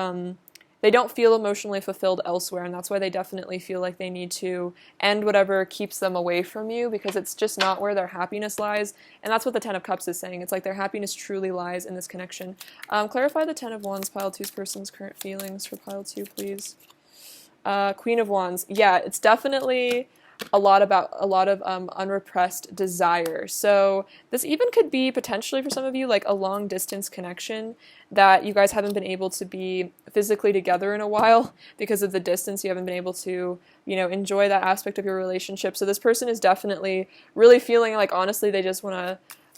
they don't feel emotionally fulfilled elsewhere, and that's why they definitely feel like they need to end whatever keeps them away from you, because it's just not where their happiness lies. And that's what the Ten of Cups is saying. It's like their happiness truly lies in this connection. Clarify the Ten of Wands, pile 2's person's current feelings for pile 2, please. Queen of Wands. Yeah, it's definitely a lot of unrepressed desire. So this even could be potentially for some of you like a long distance connection that you guys haven't been able to be physically together in a while because of the distance. You haven't been able to, you know, enjoy that aspect of your relationship. So this person is definitely really feeling like honestly they just want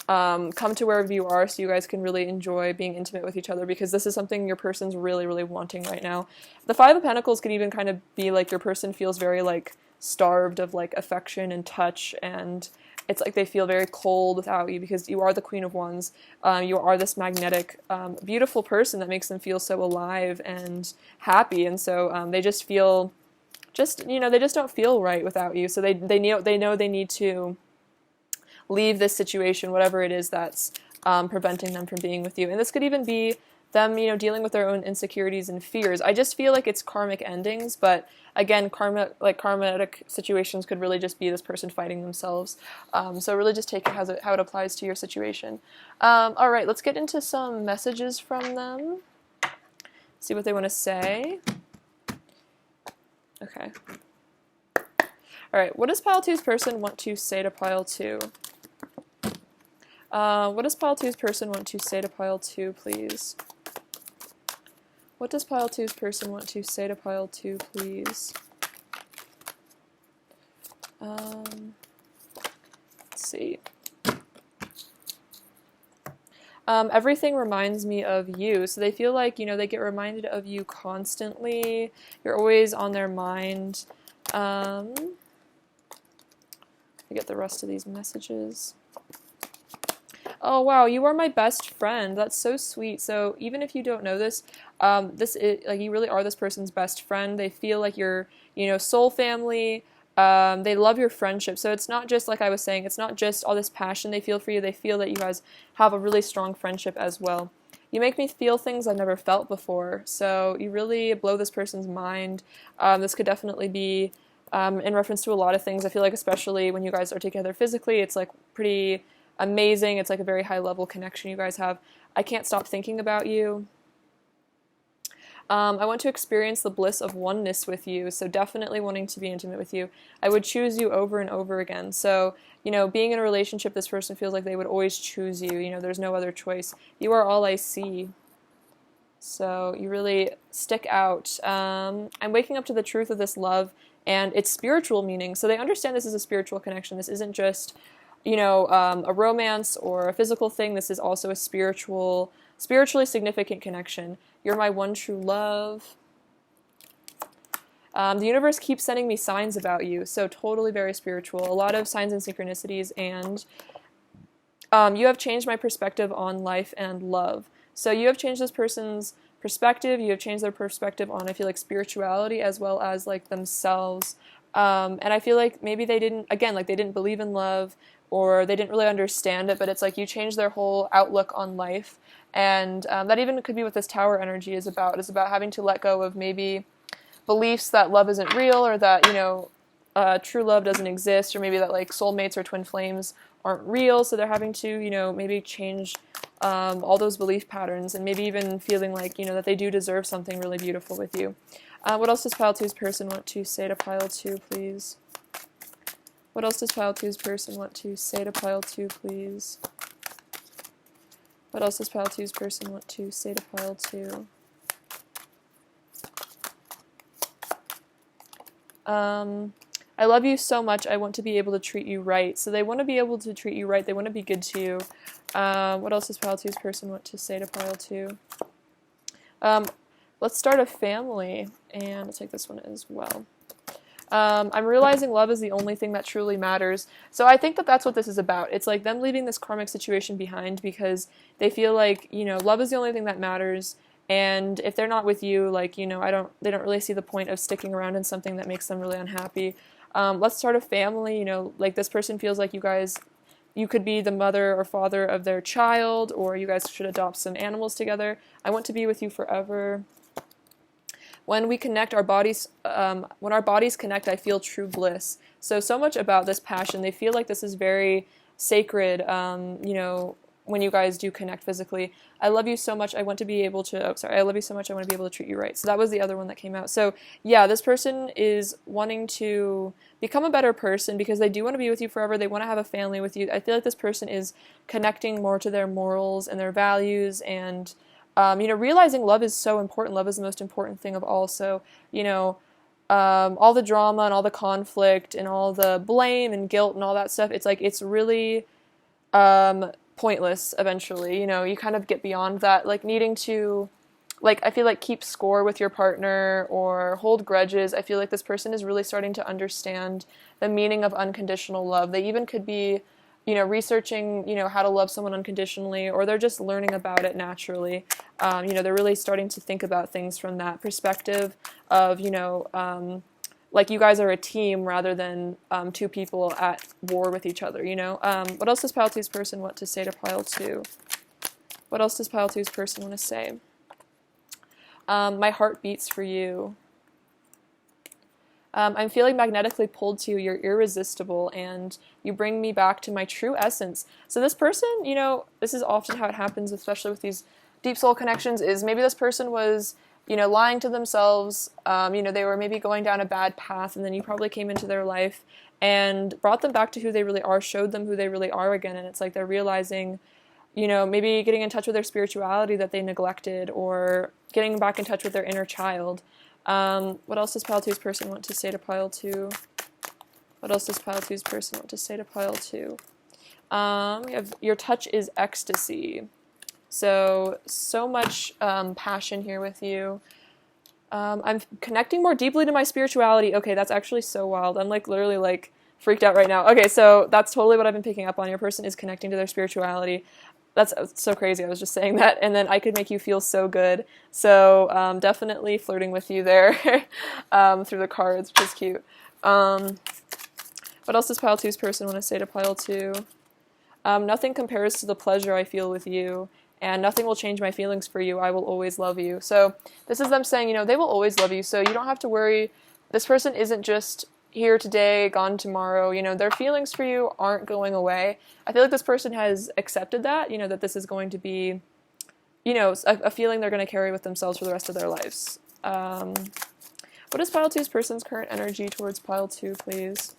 to come to wherever you are so you guys can really enjoy being intimate with each other, because this is something your person's really, really wanting right now. The Five of Pentacles could even kind of be like your person feels very like starved of like affection and touch, and it's like they feel very cold without you because you are the Queen of Wands. You are this magnetic, beautiful person that makes them feel so alive and happy, and so they just feel, you know, they just don't feel right without you. So they know they need to leave this situation, whatever it is that's preventing them from being with you. And this could even be them, you know, dealing with their own insecurities and fears. I just feel like it's karmic endings, but again, karmatic situations could really just be this person fighting themselves. So really just take it how it applies to your situation. All right, let's get into some messages from them. See what they want to say. Okay. All right, what does pile 2's person want to say to pile 2? What does pile 2's person want to say to pile 2, please? What does pile 2's person want to say to pile 2, please? Let's see. Everything reminds me of you. So they feel like, you know, they get reminded of you constantly. You're always on their mind. Let me get the rest of these messages. Oh wow, you are my best friend. That's so sweet. So even if you don't know this, like you really are this person's best friend. They feel like you're, you know, soul family. They love your friendship. So it's not just like I was saying. It's not just all this passion they feel for you. They feel that you guys have a really strong friendship as well. You make me feel things I've never felt before. So you really blow this person's mind. This could definitely be in reference to a lot of things. I feel like especially when you guys are together physically, it's like pretty amazing. It's like a very high level connection you guys have. I can't stop thinking about you. I want to experience the bliss of oneness with you, so definitely wanting to be intimate with you. I would choose you over and over again. So, you know, being in a relationship, this person feels like they would always choose you. You know, there's no other choice. You are all I see. So you really stick out. I'm waking up to the truth of this love and its spiritual meaning. So they understand this is a spiritual connection. This isn't just, you know, a romance or a physical thing. This is also a spiritually significant connection. You're my one true love. The universe keeps sending me signs about you, so totally very spiritual. A lot of signs and synchronicities, and you have changed my perspective on life and love. So you have changed this person's perspective. You have changed their perspective on, I feel like, spirituality as well as like themselves. And I feel like maybe they didn't believe in love, or they didn't really understand it, but it's like you changed their whole outlook on life. And that even could be what this Tower energy is about. It's about having to let go of maybe beliefs that love isn't real, or that, you know, true love doesn't exist, or maybe that like soulmates or twin flames aren't real. So they're having to, you know, maybe change all those belief patterns, and maybe even feeling like, you know, that they do deserve something really beautiful with you. What else does pile 2's person want to say to pile 2, please? What else does pile 2's person want to say to pile 2, please? What else does pile 2's person want to say to pile 2? I love you so much. I want to be able to treat you right. So they want to be able to treat you right. They want to be good to you. What else does pile 2's person want to say to pile 2? Let's start a family, and I'll take this one as well. I'm realizing love is the only thing that truly matters. So I think that that's what this is about. It's like them leaving this karmic situation behind because they feel like, love is the only thing that matters. And if they're not with you, like, they don't really see the point of sticking around in something that makes them really unhappy. Let's start a family, like this person feels like you could be the mother or father of their child, or you guys should adopt some animals together. I want to be with you forever. When we connect our bodies, when our bodies connect, I feel true bliss. So much about this passion. They feel like this is very sacred, when you guys do connect physically. I love you so much, I want to be able to, I love you so much, I want to be able to treat you right. So that was the other one that came out. So yeah, this person is wanting to become a better person because they do want to be with you forever. They want to have a family with you. I feel like this person is connecting more to their morals and their values, and realizing love is so important. Love is the most important thing of all. So, all the drama and all the conflict and all the blame and guilt and all that stuff, it's like, it's really pointless eventually. You kind of get beyond that, like needing to, like, I feel like keep score with your partner or hold grudges. I feel like this person is really starting to understand the meaning of unconditional love. They even could be researching, how to love someone unconditionally, or they're just learning about it naturally. They're really starting to think about things from that perspective of, like you guys are a team rather than two people at war with each other, What else does pile two's person want to say to pile two? What else does pile two's person want to say? My heart beats for you. I'm feeling magnetically pulled to you. You're irresistible, and you bring me back to my true essence. So this person, this is often how it happens, especially with these deep soul connections, is maybe this person was, lying to themselves. They were maybe going down a bad path, and then you probably came into their life and brought them back to who they really are, showed them who they really are again, and it's like they're realizing, maybe getting in touch with their spirituality that they neglected, or getting back in touch with their inner child. What else does pile two's person want to say to pile two? What else does pile two's person want to say to pile two? We have your touch is ecstasy. So much passion here with you. I'm connecting more deeply to my spirituality. Okay, that's actually so wild. I'm like literally like freaked out right now. Okay, so that's totally what I've been picking up on. Your person is connecting to their spirituality. That's so crazy. I was just saying that, and then I could make you feel so good. So definitely flirting with you there through the cards, which is cute. What else does pile two's person want to say to pile two? Nothing compares to the pleasure I feel with you, and nothing will change my feelings for you. I will always love you. So this is them saying, they will always love you. So you don't have to worry. This person isn't just here today, gone tomorrow. Their feelings for you aren't going away. I feel like this person has accepted that, that this is going to be, a feeling they're going to carry with themselves for the rest of their lives. What is pile two's person's current energy towards pile two, please?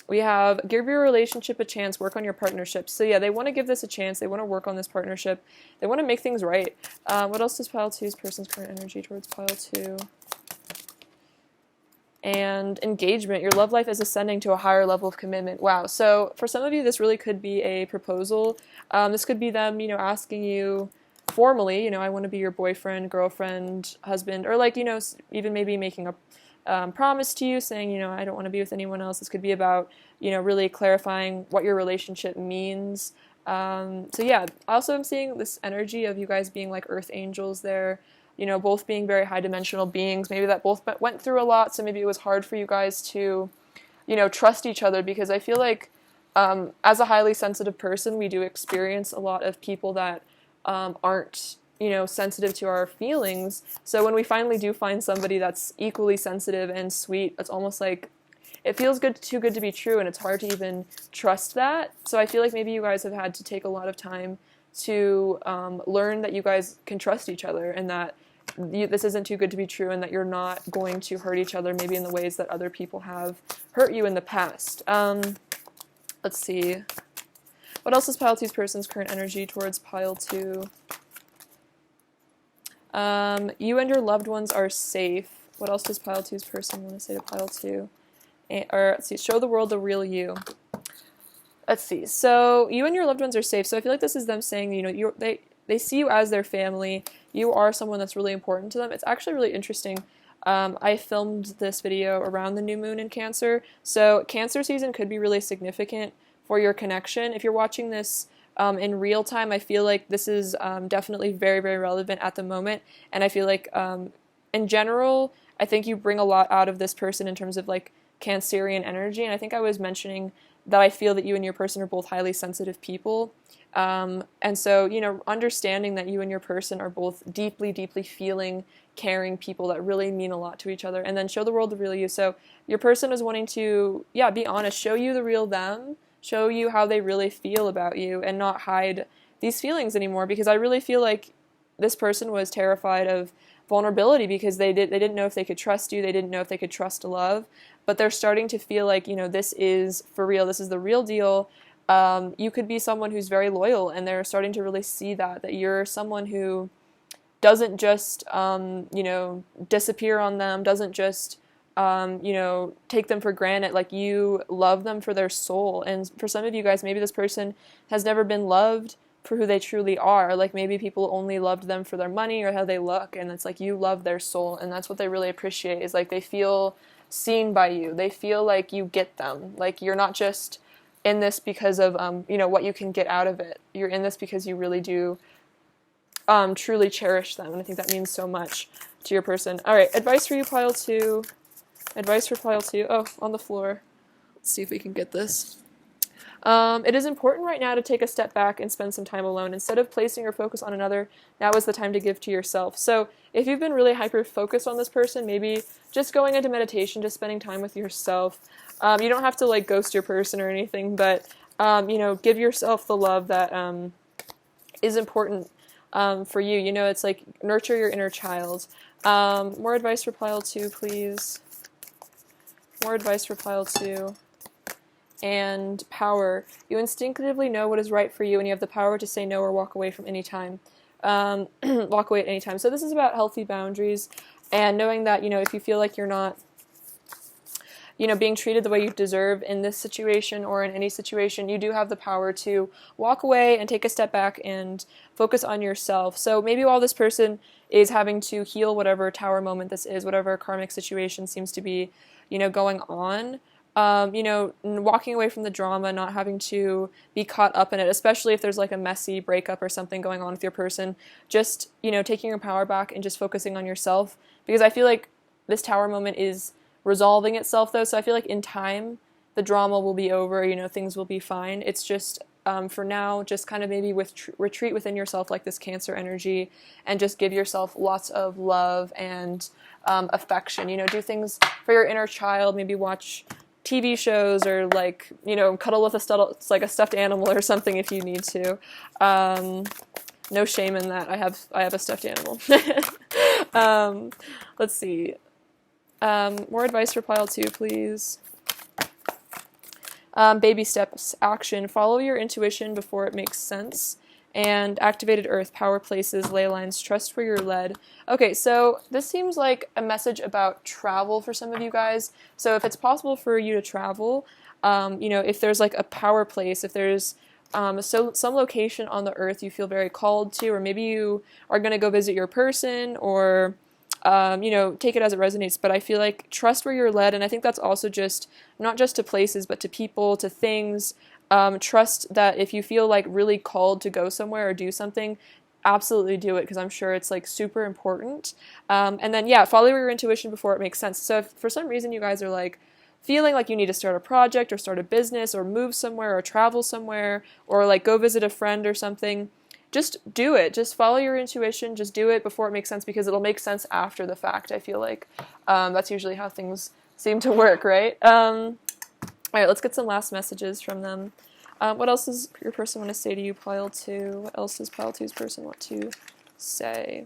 We have give your relationship a chance, work on your partnership. So yeah, they want to give this a chance. They want to work on this partnership. They want to make things right. What else does pile two's person's current energy towards pile two? And engagement. Your love life is ascending to a higher level of commitment. Wow. So for some of you, this really could be a proposal. This could be them, asking you formally, I want to be your boyfriend, girlfriend, husband, or like, even maybe making a promise to you, saying, I don't want to be with anyone else. This could be about, really clarifying what your relationship means. So yeah, also I'm seeing this energy of you guys being like earth angels there. Both being very high-dimensional beings, maybe that both went through a lot, so maybe it was hard for you guys to, trust each other, because I feel like as a highly sensitive person, we do experience a lot of people that aren't, sensitive to our feelings. So when we finally do find somebody that's equally sensitive and sweet, it's almost like it feels too good to be true, and it's hard to even trust that. So I feel like maybe you guys have had to take a lot of time to learn that you guys can trust each other, and that this isn't too good to be true, and that you're not going to hurt each other maybe in the ways that other people have hurt you in the past. Let's see. What else is pile two's person's current energy towards pile two? You and your loved ones are safe. What else does pile two's person want to say to pile two? Let's see. Show the world the real you. Let's see. So you and your loved ones are safe. So I feel like this is them saying, they see you as their family. you are someone that's really important to them. It's actually really interesting. I filmed this video around the new moon in Cancer, so Cancer season could be really significant for your connection. If you're watching this in real time, I feel like this is definitely very, very relevant at the moment, and I feel like in general, I think you bring a lot out of this person in terms of like Cancerian energy, and I think I was mentioning that I feel that you and your person are both highly sensitive people. And so, you know, understanding that you and your person are both deeply, deeply feeling, caring people that really mean a lot to each other, and then show the world the real you. So your person is wanting to, yeah, be honest, show you the real them, show you how they really feel about you, and not hide these feelings anymore, because I really feel like this person was terrified of vulnerability because they didn't know if they could trust you, they didn't know if they could trust love, but they're starting to feel like, you know, this is for real, this is the real deal. You could be someone who's very loyal, and they're starting to really see that you're someone who doesn't just, you know, disappear on them, doesn't just, you know, take them for granted. Like, you love them for their soul. And for some of you guys, maybe this person has never been loved for who they truly are. Like, maybe people only loved them for their money or how they look, and it's like you love their soul, and that's what they really appreciate, is like they feel seen by you. They feel like you get them. Like, you're not just in this because of, you know, what you can get out of it. You're in this because you really do truly cherish them, and I think that means so much to your person. All right, advice for you, pile 2. Advice for pile 2. Oh, on the floor. Let's see if we can get this. It is important right now to take a step back and spend some time alone. Instead of placing your focus on another, now is the time to give to yourself. So if you've been really hyper-focused on this person, maybe just going into meditation, just spending time with yourself. You don't have to, like, ghost your person or anything, but, you know, give yourself the love that is important for you. You know, it's like nurture your inner child. More advice for pile 2, please. More advice for pile 2. And power. You instinctively know what is right for you, and you have the power to say no or walk away from any time. Walk away at any time. So this is about healthy boundaries, and knowing that, you know, if you feel like you're not, you know, being treated the way you deserve in this situation or in any situation, you do have the power to walk away and take a step back and focus on yourself. So maybe while this person is having to heal whatever tower moment this is, whatever karmic situation seems to be, you know, going on, you know, walking away from the drama, not having to be caught up in it, especially if there's like a messy breakup or something going on with your person, just, you know, taking your power back and just focusing on yourself. Because I feel like this tower moment is resolving itself, though, so I feel like in time the drama will be over, you know, things will be fine. It's just, for now, just kind of maybe retreat within yourself, like this Cancer energy, and just give yourself lots of love and affection. You know, do things for your inner child, maybe watch TV shows, or, like, you know, cuddle with a stuffed animal or something if you need to. No shame in that. I have a stuffed animal. Let's see. More advice for pile 2, please. Baby steps, action. Follow your intuition before it makes sense. And activated earth, power places, ley lines, trust where you're led. Okay, so this seems like a message about travel for some of you guys. So if it's possible for you to travel, you know, if there's like a power place, if there's some location on the earth you feel very called to, or maybe you are going to go visit your person, or you know, take it as it resonates, but I feel like trust where you're led, and I think that's also just, not just to places, but to people, to things. Trust that if you feel like really called to go somewhere or do something, absolutely do it, because I'm sure it's like super important. And then, yeah, follow your intuition before it makes sense. So if for some reason you guys are like feeling like you need to start a project or start a business or move somewhere or travel somewhere or like go visit a friend or something, just do it. Just follow your intuition. Just do it before it makes sense, because it'll make sense after the fact. I feel like that's usually how things seem to work, right? All right, let's get some last messages from them. What else does your person want to say to you, pile 2? What else does pile 2's person want to say?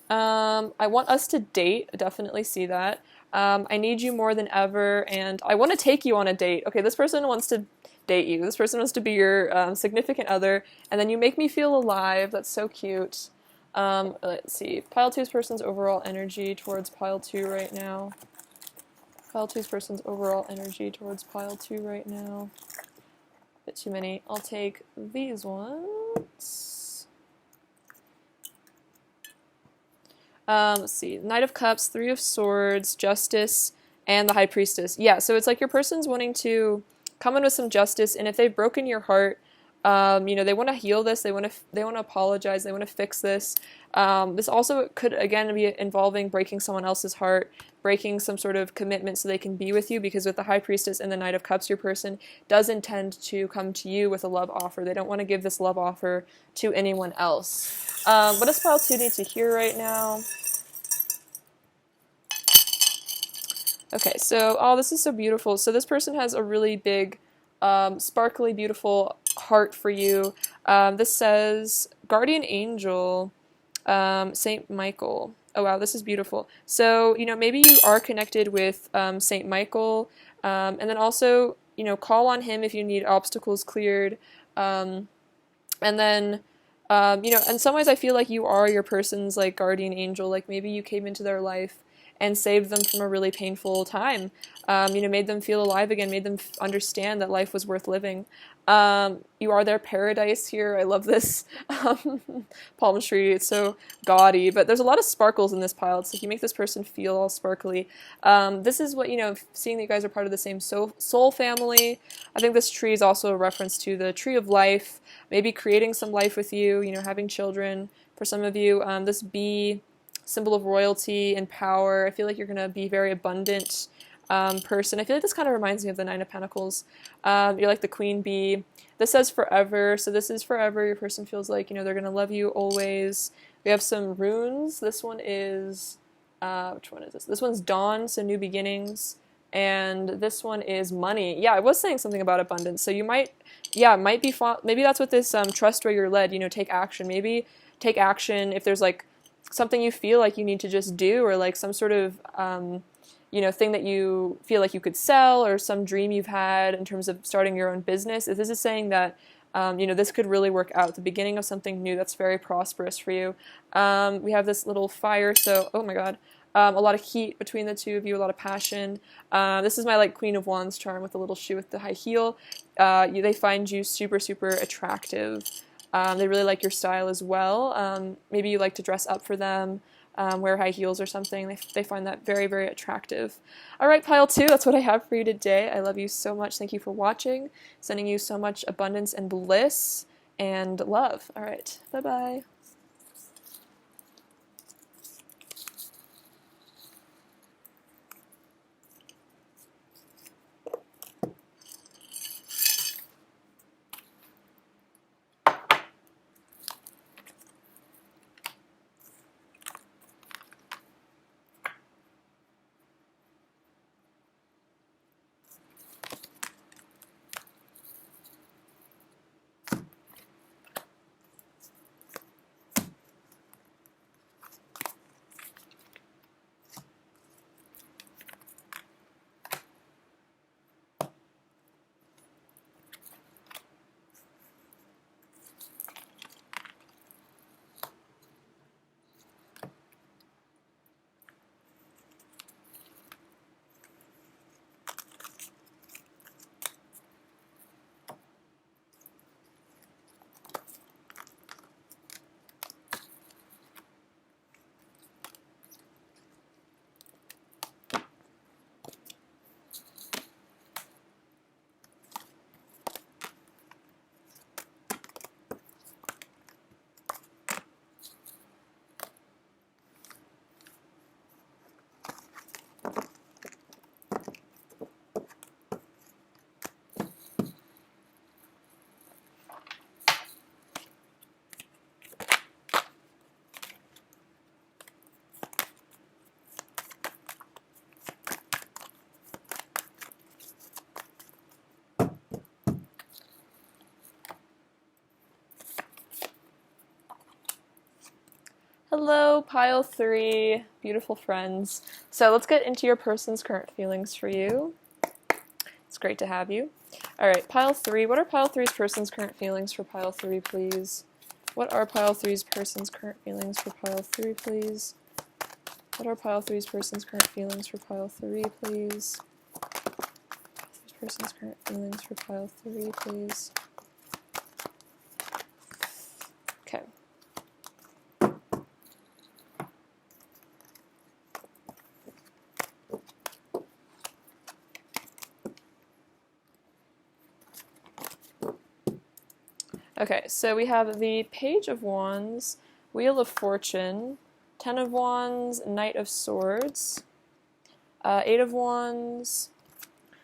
I want us to date. I definitely see that. I need you more than ever, and I want to take you on a date. Okay, this person wants to date you. This person wants to be your significant other, and then you make me feel alive. That's so cute. Let's see. Pile 2's person's overall energy towards pile 2 right now. Pile 2's person's overall energy towards pile 2 right now. Bit too many. I'll take these ones. Let's see. Knight of Cups, Three of Swords, Justice, and the High Priestess. Yeah, so it's like your person's wanting to come in with some justice, and if they've broken your heart, you know, they want to heal this. They want to apologize. They want to fix this. This also could again be involving breaking someone else's heart, breaking some sort of commitment so they can be with you. Because with the High Priestess and the Knight of Cups, your person does intend to come to you with a love offer. They don't want to give this love offer to anyone else. What does pile 2 need to hear right now? Okay, so, oh, this is so beautiful. So this person has a really big, sparkly, beautiful heart for you. This says, Guardian Angel, Saint Michael. Oh, wow, this is beautiful. So, you know, maybe you are connected with Saint Michael, and then also, you know, call on him if you need obstacles cleared. And then, you know, in some ways I feel like you are your person's, like, guardian angel. Like, maybe you came into their life and saved them from a really painful time. You know, made them feel alive again, made them understand that life was worth living. You are their paradise here. I love this palm tree. It's so gaudy, but there's a lot of sparkles in this pile. It's like you make this person feel all sparkly. This is what, you know, seeing that you guys are part of the same soul family. I think this tree is also a reference to the tree of life, maybe creating some life with you, you know, having children for some of you. This bee, symbol of royalty and power. I feel like you're going to be very abundant person. I feel like this kind of reminds me of the Nine of Pentacles. You're like the queen bee. This says forever, so this is forever. Your person feels like, you know, they're going to love you always. We have some runes. This one is, which one is this? This one's dawn, so new beginnings. And this one is money. Yeah, I was saying something about abundance. So you might, yeah, might be, maybe that's what this trust where you're led, you know, take action. Maybe take action if there's like something you feel like you need to just do, or like some sort of, you know, thing that you feel like you could sell, or some dream you've had in terms of starting your own business. If this is saying that, you know, this could really work out, the beginning of something new that's very prosperous for you. We have this little fire, so, oh my god, a lot of heat between the two of you, a lot of passion. This is my, like, Queen of Wands charm with the little shoe with the high heel. They find you super, super attractive. They really like your style as well. Maybe you like to dress up for them, wear high heels or something. They find that very, very attractive. All right, pile 2, that's what I have for you today. I love you so much. Thank you for watching. Sending you so much abundance and bliss and love. All right, bye-bye. Hello, pile 3, beautiful friends. So let's get into your person's current feelings for you. It's great to have you. All right, pile 3. What are pile 3's person's current feelings for pile 3, please? What are pile 3's person's current feelings for pile 3, please? What are pile 3's person's current feelings for pile 3, please? Person's current feelings for pile 3, please. Okay. Okay, so we have the Page of Wands, Wheel of Fortune, Ten of Wands, Knight of Swords, Eight of Wands,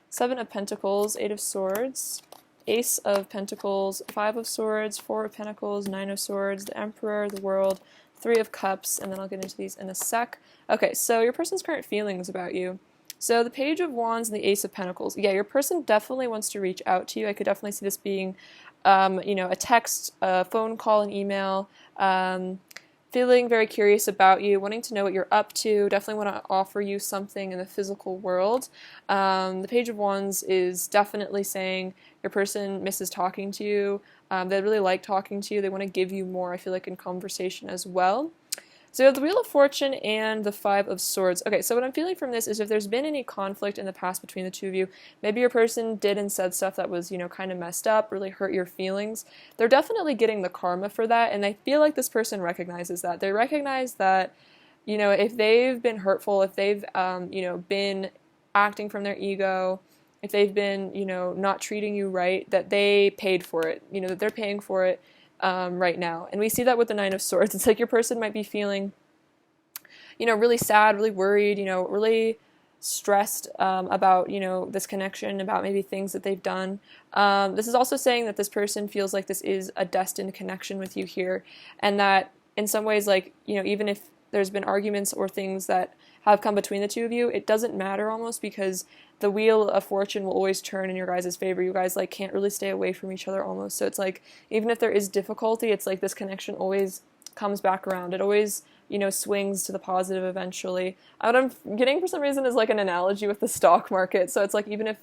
Seven of Pentacles, Eight of Swords, Ace of Pentacles, Five of Swords, Four of Pentacles, Nine of Swords, the Emperor, the World, Three of Cups, and then I'll get into these in a sec. Okay, so your person's current feelings about you. So the Page of Wands and the Ace of Pentacles. Yeah, your person definitely wants to reach out to you. I could definitely see this being, a text, a phone call, an email, feeling very curious about you, wanting to know what you're up to, definitely want to offer you something in the physical world. The Page of Wands is definitely saying your person misses talking to you. They really like talking to you. They want to give you more, I feel like, in conversation as well. So we have the Wheel of Fortune and the Five of Swords. Okay, so what I'm feeling from this is if there's been any conflict in the past between the two of you, maybe your person did and said stuff that was, kind of messed up, really hurt your feelings, they're definitely getting the karma for that, and I feel like this person recognizes that. They recognize that, if they've been hurtful, if they've, been acting from their ego, if they've been, not treating you right, that they paid for it, that they're paying for it right now. And we see that with the Nine of Swords. It's like your person might be feeling, really sad, really worried, really stressed about, this connection, about maybe things that they've done. This is also saying that this person feels like this is a destined connection with you here, and that in some ways, like, even if there's been arguments or things that have come between the two of you, it doesn't matter almost, because the Wheel of Fortune will always turn in your guys' favor. You guys, like, can't really stay away from each other almost. So it's like, even if there is difficulty, it's like this connection always comes back around. It always, swings to the positive eventually. What I'm getting for some reason is like an analogy with the stock market. So it's like, even if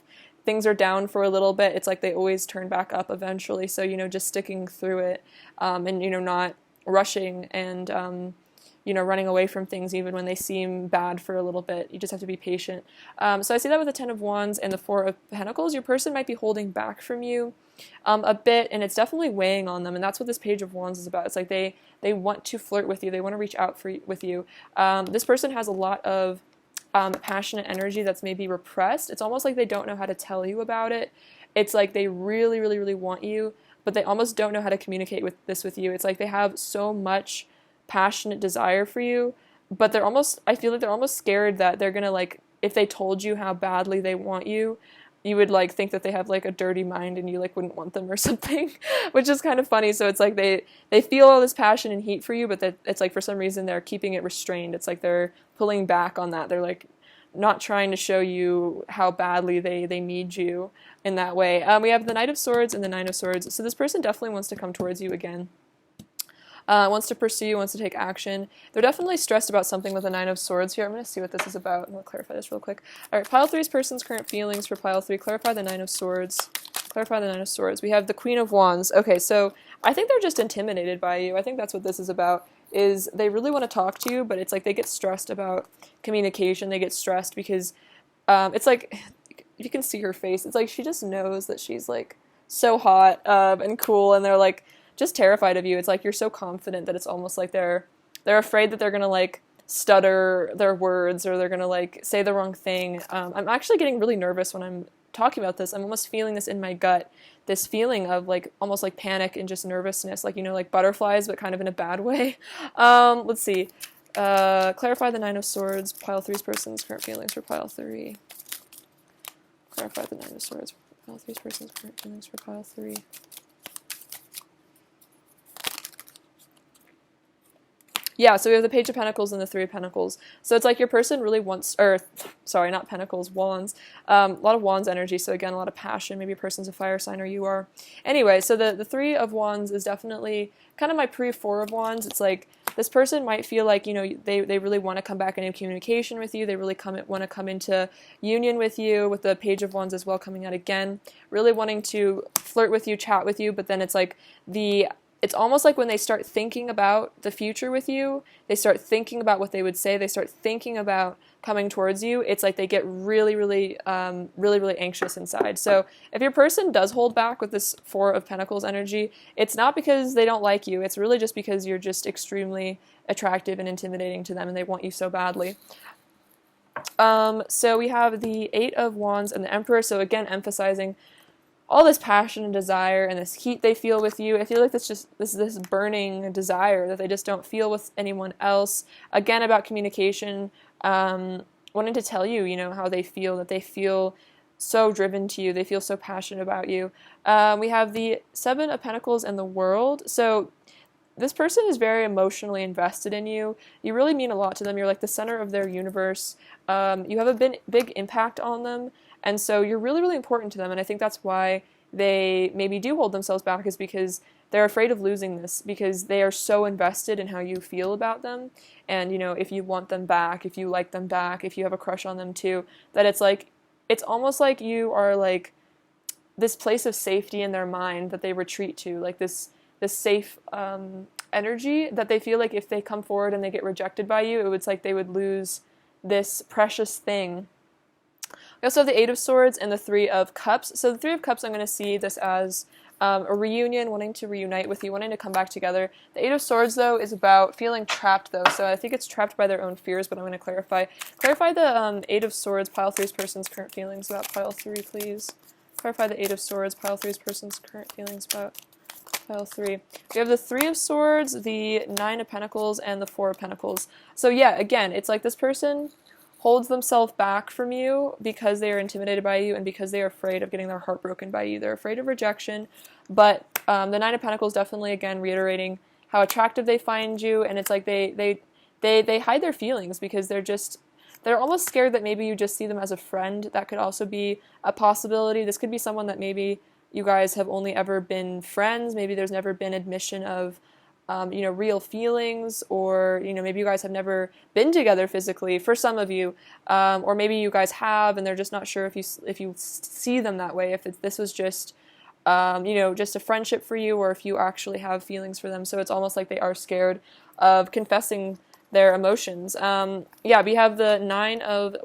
things are down for a little bit, it's like they always turn back up eventually. So, just sticking through it, and, not rushing and, running away from things even when they seem bad for a little bit. You just have to be patient. So I see that with the Ten of Wands and the Four of Pentacles. Your person might be holding back from you a bit, and it's definitely weighing on them, and that's what this Page of Wands is about. It's like they want to flirt with you. They want to reach out with you. This person has a lot of passionate energy that's maybe repressed. It's almost like they don't know how to tell you about it. It's like they really, really, really want you, but they almost don't know how to communicate with you. It's like they have so much passionate desire for you, but I feel like they're almost scared that they're gonna, like, if they told you how badly they want you, you would, like, think that they have, like, a dirty mind and you, like, wouldn't want them or something, which is kind of funny. So it's like they feel all this passion and heat for you, but that it's like for some reason they're keeping it restrained. It's like they're pulling back on that. They're, like, not trying to show you how badly they need you in that way. We have the Knight of Swords and the Nine of Swords. So this person definitely wants to come towards you again. Wants to pursue, wants to take action. They're definitely stressed about something with the Nine of Swords here. I'm going to see what this is about. I'm going to clarify this real quick. All right, pile 3's person's current feelings for pile 3. Clarify the Nine of Swords. Clarify the Nine of Swords. We have the Queen of Wands. Okay, so I think they're just intimidated by you. I think that's what this is about, is they really want to talk to you, but it's like they get stressed about communication. They get stressed because it's like, you can see her face. It's like she just knows that she's, like, so hot and cool, and they're, like, just terrified of you. It's like you're so confident that it's almost like they're afraid that they're gonna, like, stutter their words, or they're gonna, like, say the wrong thing. I'm actually getting really nervous when I'm talking about this. I'm almost feeling this in my gut, this feeling of, like, almost like panic and just nervousness, like, like butterflies, but kind of in a bad way. Let's see. Clarify the Nine of Swords, pile 3's person's current feelings for pile 3. Clarify the Nine of Swords, pile 3's person's current feelings for pile 3. Yeah, so we have the Page of Pentacles and the Three of Pentacles. So it's like your person really wants, sorry, not Pentacles, Wands. A lot of Wands energy, so again, a lot of passion. Maybe a person's a fire sign, or you are. Anyway, so the Three of Wands is definitely kind of my pre-Four of Wands. It's like this person might feel like, they really want to come back into communication with you. They really want to come into union with you, with the Page of Wands as well coming out again. Really wanting to flirt with you, chat with you, but then it's like it's almost like when they start thinking about the future with you, they start thinking about what they would say, they start thinking about coming towards you, it's like they get really, really, really, really anxious inside. So if your person does hold back with this Four of Pentacles energy, it's not because they don't like you, it's really just because you're just extremely attractive and intimidating to them, and they want you so badly. So we have the Eight of Wands and the Emperor, so again, emphasizing all this passion and desire and this heat they feel with you. I feel like that's just this burning desire that they just don't feel with anyone else. Again, about communication, wanting to tell you, you know, how they feel, that they feel so driven to you. They feel so passionate about you. We have the Seven of Pentacles and the World. So this person is very emotionally invested in you. You really mean a lot to them. You're like the center of their universe. You have a big impact on them. And so you're really, really important to them. And I think that's why they maybe do hold themselves back, is because they're afraid of losing this, because they are so invested in how you feel about them. And, you know, if you want them back, if you like them back, if you have a crush on them too, that it's like, it's almost like you are like this place of safety in their mind that they retreat to, like this safe energy that they feel like if they come forward and they get rejected by you, it's like they would lose this precious thing. We also have the Eight of Swords and the Three of Cups. So the Three of Cups, I'm going to see this as a reunion, wanting to reunite with you, wanting to come back together. The Eight of Swords, though, is about feeling trapped, though. So I think it's trapped by their own fears, but I'm going to clarify. Clarify the Eight of Swords, pile 3's person's current feelings about pile 3, please. Clarify the Eight of Swords, pile 3's person's current feelings about pile 3. We have the Three of Swords, the Nine of Pentacles, and the Four of Pentacles. So yeah, again, it's like this person holds themselves back from you because they are intimidated by you and because they are afraid of getting their heart broken by you. They're afraid of rejection, but the Nine of Pentacles definitely, again, reiterating how attractive they find you, and it's like they hide their feelings because they're almost scared that maybe you just see them as a friend. That could also be a possibility. This could be someone that maybe you guys have only ever been friends. Maybe there's never been admission of you know, real feelings, or, you know, maybe you guys have never been together physically for some of you, or maybe you guys have and they're just not sure if you see them that way, if this was just, you know, just a friendship for you, or if you actually have feelings for them. So it's almost like they are scared of confessing their emotions. Yeah, we have the Nine of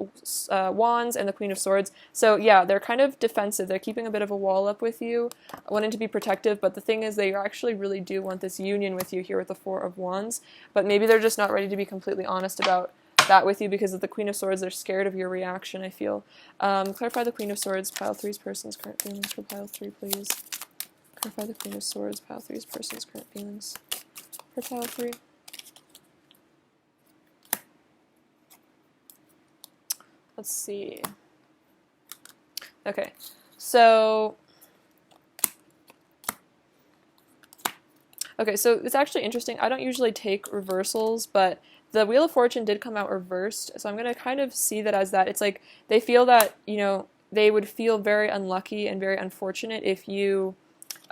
Wands and the Queen of Swords. So yeah, they're kind of defensive. They're keeping a bit of a wall up with you, wanting to be protective, but the thing is they actually really do want this union with you here with the Four of Wands, but maybe they're just not ready to be completely honest about that with you because of the Queen of Swords. They're scared of your reaction, I feel. Clarify the Queen of Swords, pile 3's person's current feelings for pile 3, please. Clarify the Queen of Swords, pile 3's person's current feelings for pile 3. Let's see. Okay, so it's actually interesting. I don't usually take reversals, but the Wheel of Fortune did come out reversed, so I'm going to kind of see that as that. It's like they feel that, you know, they would feel very unlucky and very unfortunate if you,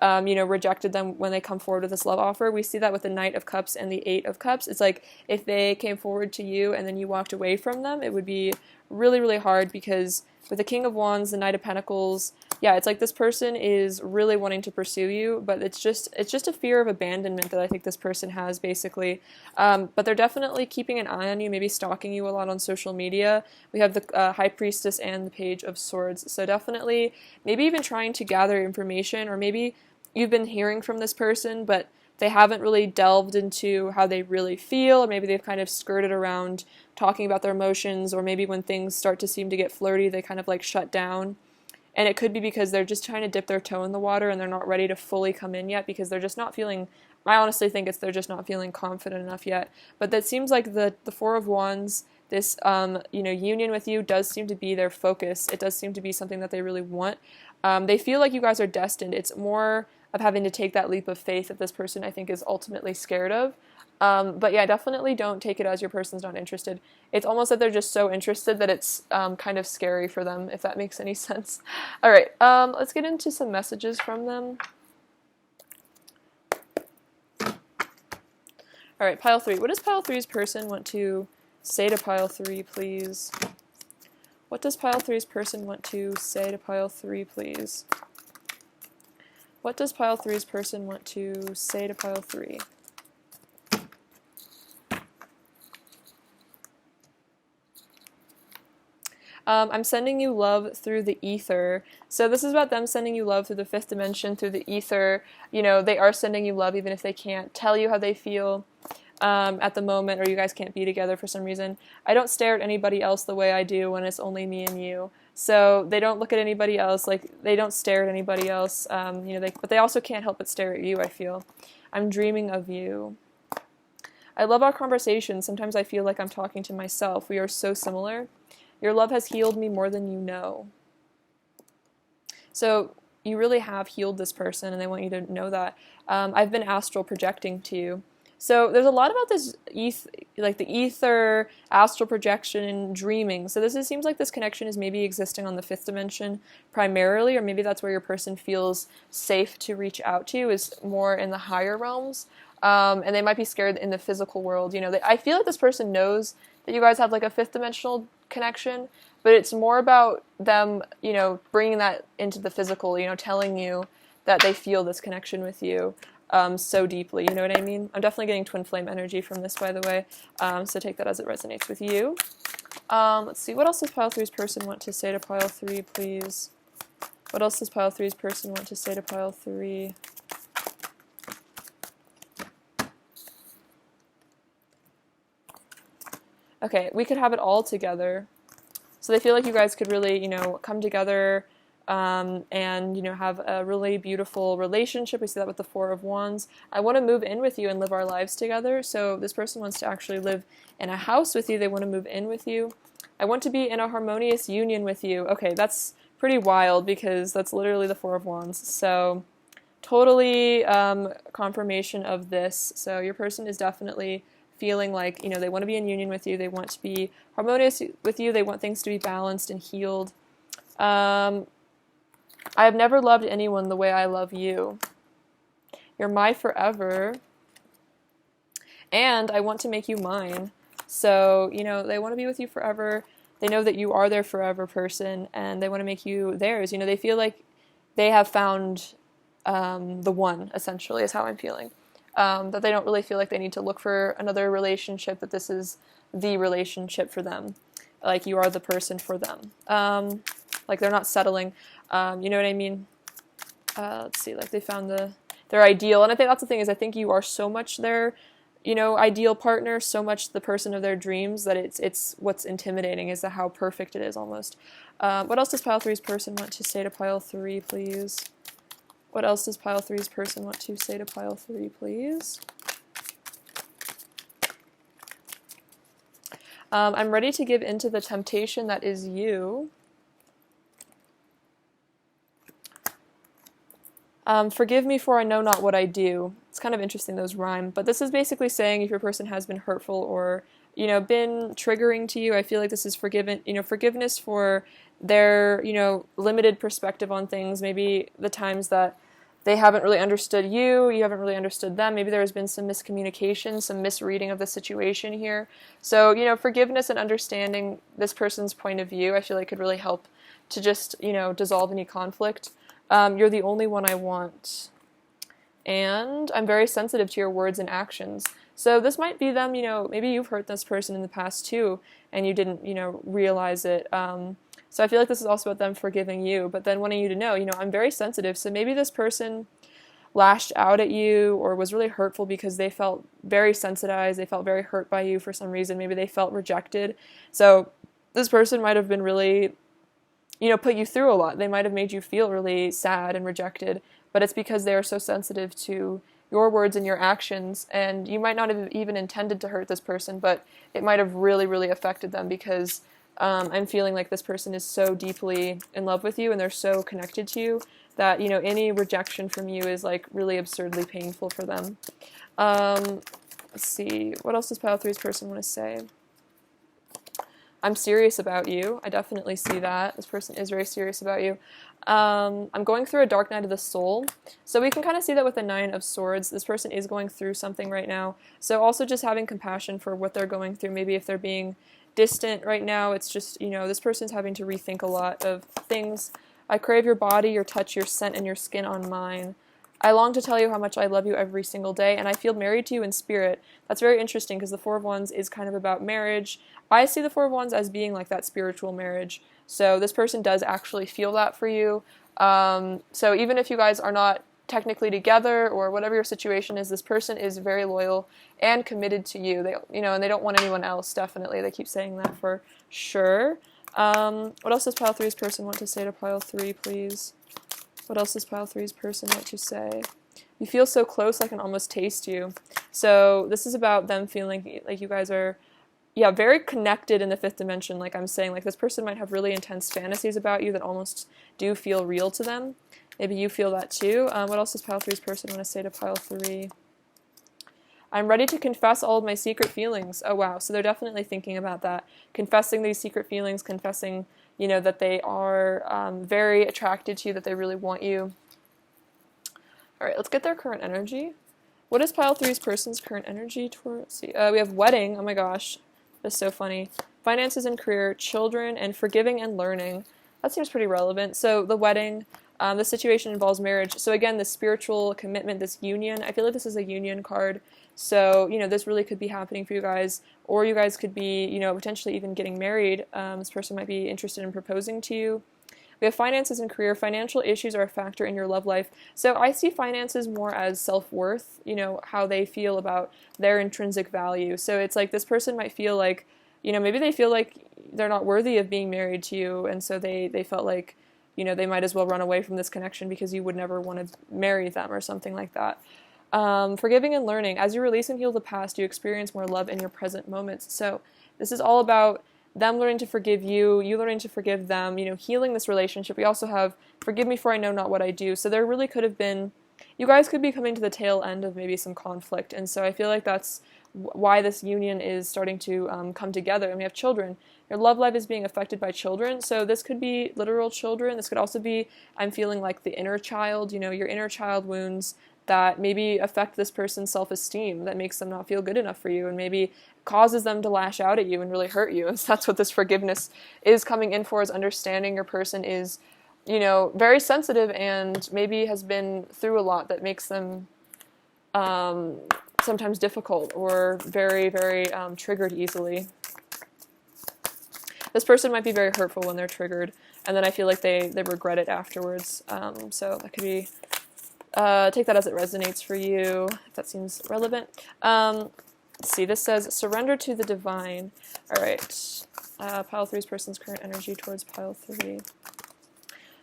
you know, rejected them when they come forward with this love offer. We see that with the Knight of Cups and the Eight of Cups. It's like if they came forward to you and then you walked away from them, it would be really, really hard, because with the King of Wands, the Knight of Pentacles, yeah, it's like this person is really wanting to pursue you, but it's just a fear of abandonment that I think this person has, basically. But they're definitely keeping an eye on you, maybe stalking you a lot on social media. We have the High Priestess and the Page of Swords, so definitely maybe even trying to gather information, or maybe you've been hearing from this person, but they haven't really delved into how they really feel, or maybe they've kind of skirted around talking about their emotions, or maybe when things start to seem to get flirty, they kind of like shut down. And it could be because they're just trying to dip their toe in the water and they're not ready to fully come in yet, because they're just not feeling, I honestly think they're just not feeling confident enough yet. But that seems like the Four of Wands, this you know, union with you does seem to be their focus. It does seem to be something that they really want. They feel like you guys are destined. It's more of having to take that leap of faith that this person, I think, is ultimately scared of. But yeah, definitely don't take it as your person's not interested. It's almost that they're just so interested that it's kind of scary for them, if that makes any sense. Alright, let's get into some messages from them. Alright, pile 3. What does pile 3's person want to say to pile 3, please? What does pile 3's person want to say to pile 3, please? What does pile 3's person want to say to pile 3? I'm sending you love through the ether. So this is about them sending you love through the fifth dimension, through the ether. You know, they are sending you love even if they can't tell you how they feel at the moment, or you guys can't be together for some reason. I don't stare at anybody else the way I do when it's only me and you. So they don't look at anybody else, like they don't stare at anybody else, but they also can't help but stare at you, I feel. I'm dreaming of you. I love our conversations. Sometimes I feel like I'm talking to myself. We are so similar. Your love has healed me more than you know. So you really have healed this person, and they want you to know that. I've been astral projecting to you. So there's a lot about this, like the ether, astral projection, and dreaming. So it seems like this connection is maybe existing on the 5th dimension primarily, or maybe that's where your person feels safe to reach out to, is more in the higher realms. And they might be scared in the physical world. I feel like this person knows that you guys have like a 5th dimensional connection, but it's more about them, bringing that into the physical, telling you that they feel this connection with you so deeply. You know what I mean? I'm definitely getting twin flame energy from this, by the way, so take that as it resonates with you. Let's see, what else does Pile 3's person want to say to Pile 3, please? What else does Pile 3's person want to say to Pile 3? Okay, we could have it all together. So they feel like you guys could really, come together and, have a really beautiful relationship. We see that with the 4 of Wands. I want to move in with you and live our lives together. So this person wants to actually live in a house with you. They want to move in with you. I want to be in a harmonious union with you. Okay, that's pretty wild because that's literally the 4 of Wands. So totally confirmation of this. So your person is definitely feeling like, they want to be in union with you. They want to be harmonious with you. They want things to be balanced and healed. I have never loved anyone the way I love you. You're my forever. And I want to make you mine. So, they want to be with you forever. They know that you are their forever person, and they want to make you theirs. They feel like they have found the one, essentially, is how I'm feeling. That they don't really feel like they need to look for another relationship, that this is the relationship for them. Like, you are the person for them. Like, they're not settling. You know what I mean? Let's see, like, they found their ideal. And I think that's the thing, is I think you are so much their, ideal partner, so much the person of their dreams, that it's what's intimidating is how perfect it is, almost. What else does Pile 3's person want to say to Pile 3, please? What else does Pile 3's person want to say to Pile 3, please? I'm ready to give into the temptation that is you. Forgive me for I know not what I do. It's kind of interesting, those rhyme. But this is basically saying if your person has been hurtful or, been triggering to you, I feel like this is forgiveness for their, limited perspective on things. Maybe the times that they haven't really understood you, you haven't really understood them. Maybe there has been some miscommunication, some misreading of the situation here. So, forgiveness and understanding this person's point of view, I feel like could really help to just, dissolve any conflict. You're the only one I want. And I'm very sensitive to your words and actions. So this might be them, maybe you've hurt this person in the past too, and you didn't, realize it. So I feel like this is also about them forgiving you, but then wanting you to know, I'm very sensitive. So maybe this person lashed out at you or was really hurtful because they felt very sensitized. They felt very hurt by you for some reason. Maybe they felt rejected. So this person might have been really, put you through a lot. They might have made you feel really sad and rejected, but it's because they are so sensitive to your words and your actions, and you might not have even intended to hurt this person, but it might have really, really affected them because I'm feeling like this person is so deeply in love with you and they're so connected to you that, any rejection from you is like really absurdly painful for them. Let's see, what else does Pile 3's person want to say? I'm serious about you. I definitely see that. This person is very serious about you. I'm going through a dark night of the soul. So we can kind of see that with the 9 of Swords. This person is going through something right now. So also just having compassion for what they're going through. Maybe if they're being distant right now, it's just, this person's having to rethink a lot of things. I crave your body, your touch, your scent, and your skin on mine. I long to tell you how much I love you every single day, and I feel married to you in spirit. That's very interesting because the 4 of Wands is kind of about marriage. I see the 4 of Wands as being like that spiritual marriage. So this person does actually feel that for you. So even if you guys are not technically together or whatever your situation is, this person is very loyal and committed to you. They, and they don't want anyone else, definitely. They keep saying that for sure. What else does pile 3's person want to say to pile 3, please? What else does pile 3's person want to say? You feel so close, I can almost taste you. So this is about them feeling like you guys are, yeah, very connected in the 5th dimension, like I'm saying. Like, this person might have really intense fantasies about you that almost do feel real to them. Maybe you feel that too. What else does pile 3's person want to say to pile 3? I'm ready to confess all of my secret feelings. Oh, wow. So they're definitely thinking about that. Confessing these secret feelings, confessing, you know, that they are very attracted to you, that they really want you. All right, let's get their current energy. What is pile 3's person's current energy toward? Let's see. We have wedding. Oh my gosh. That's so funny. Finances and career, children, and forgiving and learning. That seems pretty relevant. So the wedding, the situation involves marriage. So again, this spiritual commitment, this union. I feel like this is a union card. So, you know, this really could be happening for you guys, or you guys could be, you know, potentially even getting married. This person might be interested in proposing to you. We have finances and career. Financial issues are a factor in your love life. So I see finances more as self-worth, you know, how they feel about their intrinsic value. So it's like this person might feel like, you know, maybe they feel like they're not worthy of being married to you, and so they felt like, you know, they might as well run away from this connection because you would never want to marry them or something like that. Forgiving and learning. As you release and heal the past, you experience more love in your present moments. So this is all about them learning to forgive you, you learning to forgive them, you know, healing this relationship. We also have forgive me for I know not what I do. So there really could have been, you guys could be coming to the tail end of maybe some conflict. And so I feel like that's why this union is starting to come together. And we have children. Your love life is being affected by children. So this could be literal children. This could also be, I'm feeling like the inner child, you know, your inner child wounds that maybe affect this person's self-esteem, that makes them not feel good enough for you, and maybe causes them to lash out at you and really hurt you. And so that's what this forgiveness is coming in for, is understanding your person is, you know, very sensitive and maybe has been through a lot that makes them sometimes difficult or very, very triggered easily. This person might be very hurtful when they're triggered, and then I feel like they regret it afterwards. So that could be, take that as it resonates for you, if that seems relevant. Let's see, this says, surrender to the divine. All right, pile 3's person's current energy towards pile 3.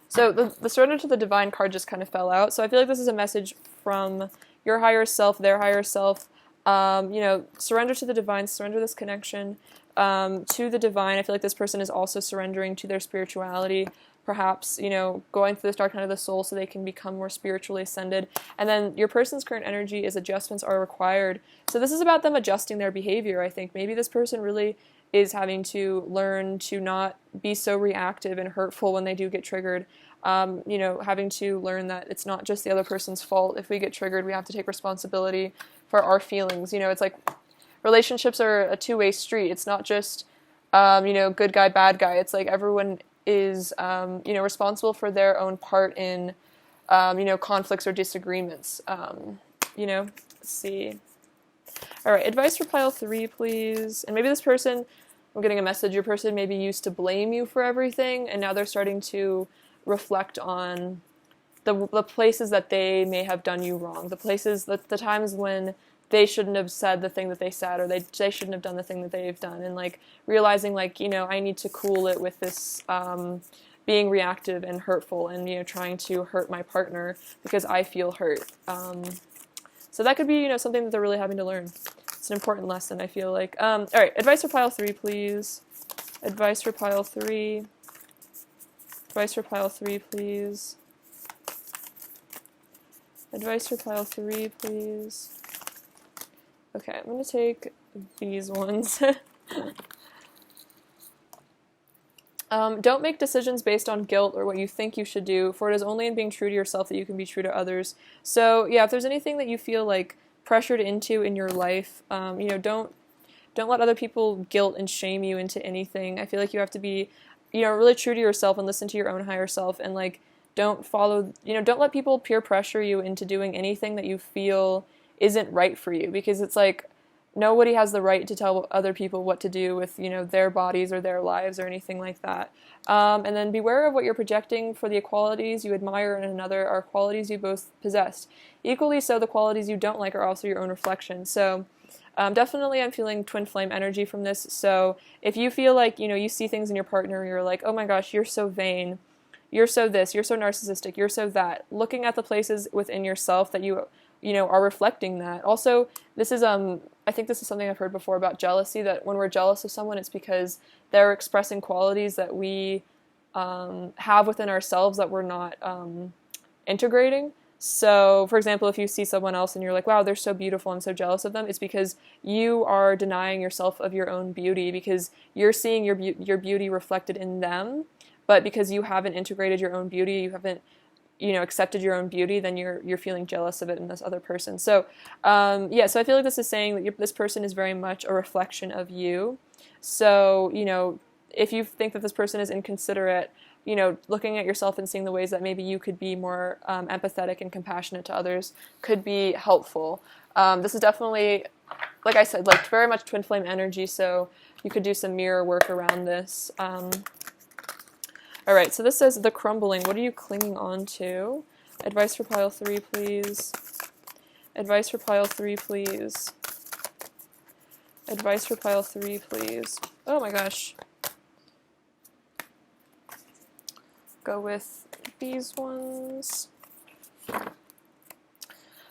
So the surrender to the divine card just kind of fell out. So I feel like this is a message from your higher self, their higher self. You know, surrender to the divine, surrender this connection to the divine. I feel like this person is also surrendering to their spirituality, perhaps, you know, going through this dark night of the soul so they can become more spiritually ascended. And then your person's current energy is adjustments are required. So this is about them adjusting their behavior, I think. Maybe this person really is having to learn to not be so reactive and hurtful when they do get triggered. You know, having to learn that it's not just the other person's fault. If we get triggered, we have to take responsibility for our feelings. You know, it's like relationships are a two-way street. It's not just, you know, good guy, bad guy. It's like everyone is, you know, responsible for their own part in, you know, conflicts or disagreements. You know, let's see. All right, advice for pile 3, please. And maybe this person, I'm getting a message, your person maybe used to blame you for everything, and now they're starting to reflect on the places that they may have done you wrong, the places, the times when they shouldn't have said the thing that they said, or they shouldn't have done the thing that they've done, and like realizing like, you know, I need to cool it with this being reactive and hurtful and, you know, trying to hurt my partner because I feel hurt. So that could be, you know, something that they're really having to learn. It's an important lesson, I feel like. All right, advice for pile 3, please. Advice for pile 3. Advice for pile 3, please. Advice for pile 3, please. Okay, I'm going to take these ones. Don't make decisions based on guilt or what you think you should do, for it is only in being true to yourself that you can be true to others. So, yeah, if there's anything that you feel like pressured into in your life, you know, don't let other people guilt and shame you into anything. I feel like you have to be, you know, really true to yourself and listen to your own higher self, and like don't follow, you know, don't let people peer pressure you into doing anything that you feel isn't right for you, because it's like nobody has the right to tell other people what to do with, you know, their bodies or their lives or anything like that. And then beware of what you're projecting, for the qualities you admire in another are qualities you both possess. Equally so, the qualities you don't like are also your own reflection. So Definitely I'm feeling twin flame energy from this. So if you feel like, you see things in your partner, you're like, oh my gosh, you're so vain, you're so this, you're so narcissistic, you're so that. Looking at the places within yourself that are reflecting that. Also, this is I think this is something I've heard before about jealousy, that when we're jealous of someone, it's because they're expressing qualities that we have within ourselves that we're not integrating. So, for example, if you see someone else and you're like, wow, they're so beautiful, I'm so jealous of them, it's because you are denying yourself of your own beauty, because you're seeing your beauty reflected in them, but because you haven't integrated your own beauty, you haven't accepted your own beauty, then you're feeling jealous of it in this other person. So, so I feel like this is saying that this person is very much a reflection of you. So, if you think that this person is inconsiderate, looking at yourself and seeing the ways that maybe you could be more empathetic and compassionate to others could be helpful. This is definitely, like I said, like very much twin flame energy, so you could do some mirror work around this. All right, so this says the crumbling. What are you clinging on to? Advice for pile 3, please. Advice for pile 3, please. Advice for pile 3, please. Oh my gosh. Go with these ones.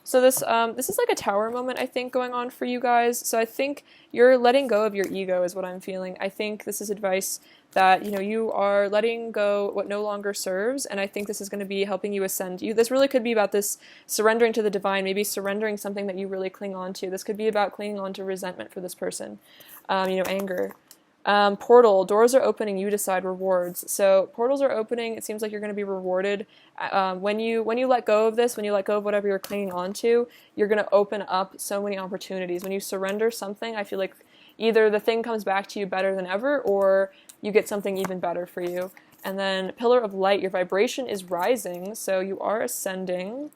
So this is like a tower moment, I think, going on for you guys. So I think you're letting go of your ego is what I'm feeling. I think this is advice that, you are letting go what no longer serves, and I think this is going to be helping you ascend. This really could be about this surrendering to the divine, maybe surrendering something that you really cling on to. This could be about clinging on to resentment for this person, anger. Portal, doors are opening, you decide. Rewards. So portals are opening, it seems like you're going to be rewarded. When you let go of this, when you let go of whatever you're clinging on to, you're going to open up so many opportunities. When you surrender something, I feel like either the thing comes back to you better than ever, or you get something even better for you. And then Pillar of Light, your vibration is rising, so you are ascending.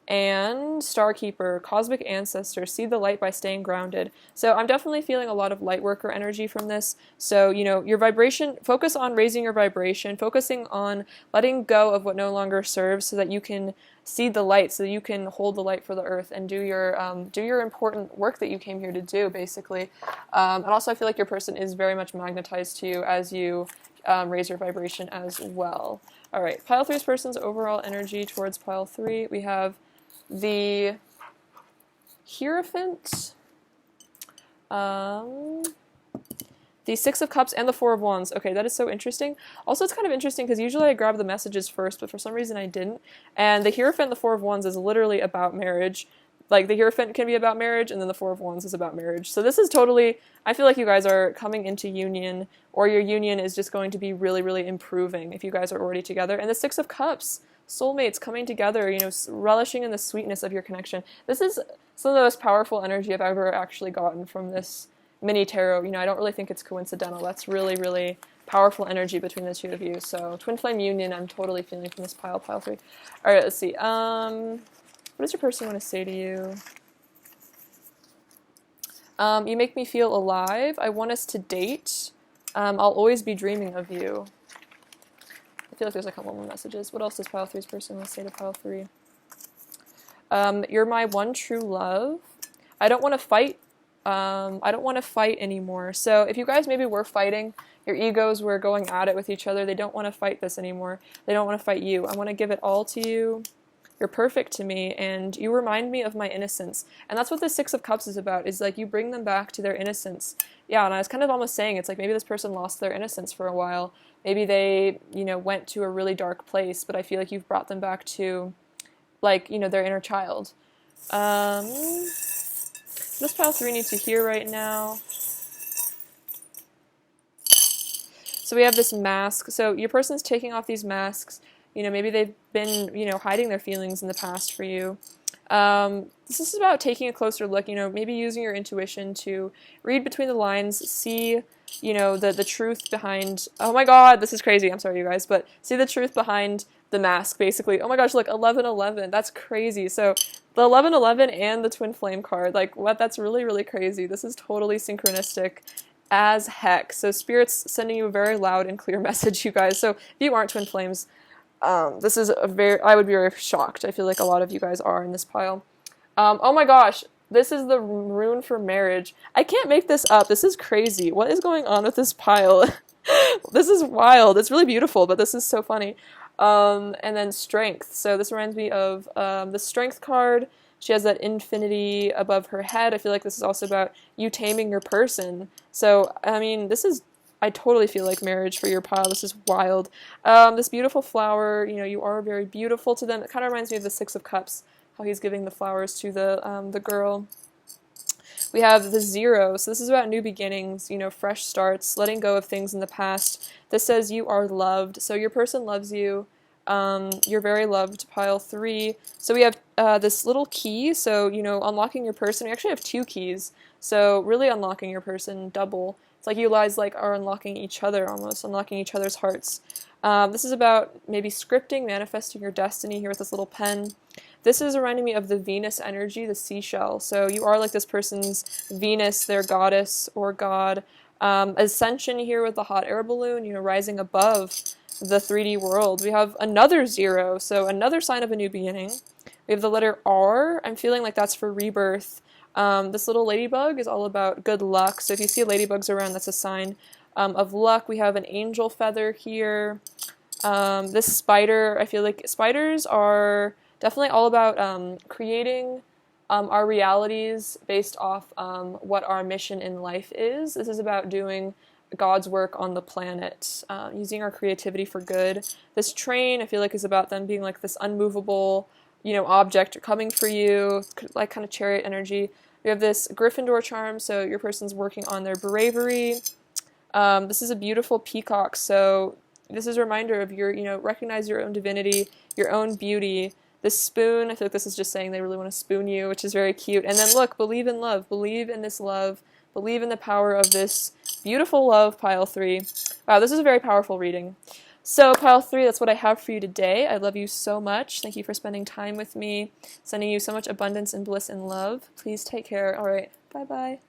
And Starkeeper, Cosmic Ancestor, see the light by staying grounded. So I'm definitely feeling a lot of light worker energy from this. So, your vibration, focus on raising your vibration, focusing on letting go of what no longer serves so that you can see the light, so that you can hold the light for the earth and do your important work that you came here to do, basically. And also I feel like your person is very much magnetized to you as you raise your vibration as well. All right, pile 3's person's overall energy towards pile 3. We have the Hierophant, the 6 of Cups, and the 4 of Wands. Okay, that is so interesting. Also, it's kind of interesting because usually I grab the messages first, but for some reason I didn't. And the Hierophant and the 4 of Wands is literally about marriage. Like, the Hierophant can be about marriage, and then the 4 of Wands is about marriage. So this is totally, I feel like you guys are coming into union, or your union is just going to be really, really improving if you guys are already together. And the 6 of Cups, soulmates coming together, relishing in the sweetness of your connection. This is some of the most powerful energy I've ever actually gotten from this mini tarot. I don't really think it's coincidental. That's really, really powerful energy between the two of you. So twin flame union, I'm totally feeling from this pile 3. All right, let's see. What does your person want to say to you? You make me feel alive. I want us to date. I'll always be dreaming of you. I feel like there's a couple more messages. What else does pile 3's person want to say to pile 3? You're my one true love. I don't want to fight. I don't want to fight anymore. So if you guys maybe were fighting, your egos were going at it with each other, they don't want to fight this anymore. They don't want to fight you. I want to give it all to you. You're perfect to me, and you remind me of my innocence. And that's what the 6 of Cups is about, is like you bring them back to their innocence. Yeah, and I was kind of almost saying, it's like maybe this person lost their innocence for a while. Maybe they, went to a really dark place, but I feel like you've brought them back to, like, their inner child. This pile 3 needs to hear right now. So we have this mask. So your person's taking off these masks. Maybe they've been, hiding their feelings in the past for you. This is about taking a closer look, maybe using your intuition to read between the lines, see, the truth behind, oh my god, this is crazy, I'm sorry you guys, but see the truth behind the mask, basically. Oh my gosh, look, 1111, that's crazy. So the 1111 and the twin flame card, like, what? That's really, really crazy. This is totally synchronistic as heck. So Spirit's sending you a very loud and clear message, you guys. So if you aren't twin flames, I would be very shocked. I feel like a lot of you guys are in this pile. Oh my gosh, This is the rune for marriage. I can't make this up. This is crazy. What is going on with this pile? This is wild. It's really beautiful, but this is so funny. And then strength. So this reminds me of the strength card. She has that infinity above her head. I feel like this is also about you taming your person. So, I mean, I totally feel like marriage for your pile. This is wild. This beautiful flower, you know, you are very beautiful to them. It kind of reminds me of the Six of Cups, how he's giving the flowers to the girl. We have the 0, so this is about new beginnings, you know, fresh starts, letting go of things in the past. This says you are loved, so your person loves you. You're very loved, pile 3. So we have this little key, so, you know, unlocking your person. We actually have 2 keys, so really unlocking your person, double. It's like you guys are unlocking each other almost, unlocking each other's hearts. This is about maybe scripting, manifesting your destiny here with this little pen. This is reminding me of the Venus energy, the seashell. So you are like this person's Venus, their goddess or god. Ascension here with the hot air balloon, you know, rising above the 3D world. We have another 0, so another sign of a new beginning. We have the letter R. I'm feeling like that's for rebirth. This little ladybug is all about good luck. So if you see ladybugs around, that's a sign of luck. We have an angel feather here. This spider, I feel like spiders are definitely all about creating our realities based off what our mission in life is. This is about doing God's work on the planet, using our creativity for good. This train, I feel like, is about them being like this unmovable, you know, object coming for you, like kind of chariot energy. We have this Gryffindor charm, so your person's working on their bravery. This is a beautiful peacock, so this is a reminder of your, you know, recognize your own divinity, your own beauty. This spoon, I feel like this is just saying they really want to spoon you, which is very cute. And then look, believe in love. Believe in this love. Believe in the power of this beautiful love, pile 3. Wow, this is a very powerful reading. So pile 3, that's what I have for you today. I love you so much. Thank you for spending time with me. Sending you so much abundance and bliss and love. Please take care. All right. Bye-bye.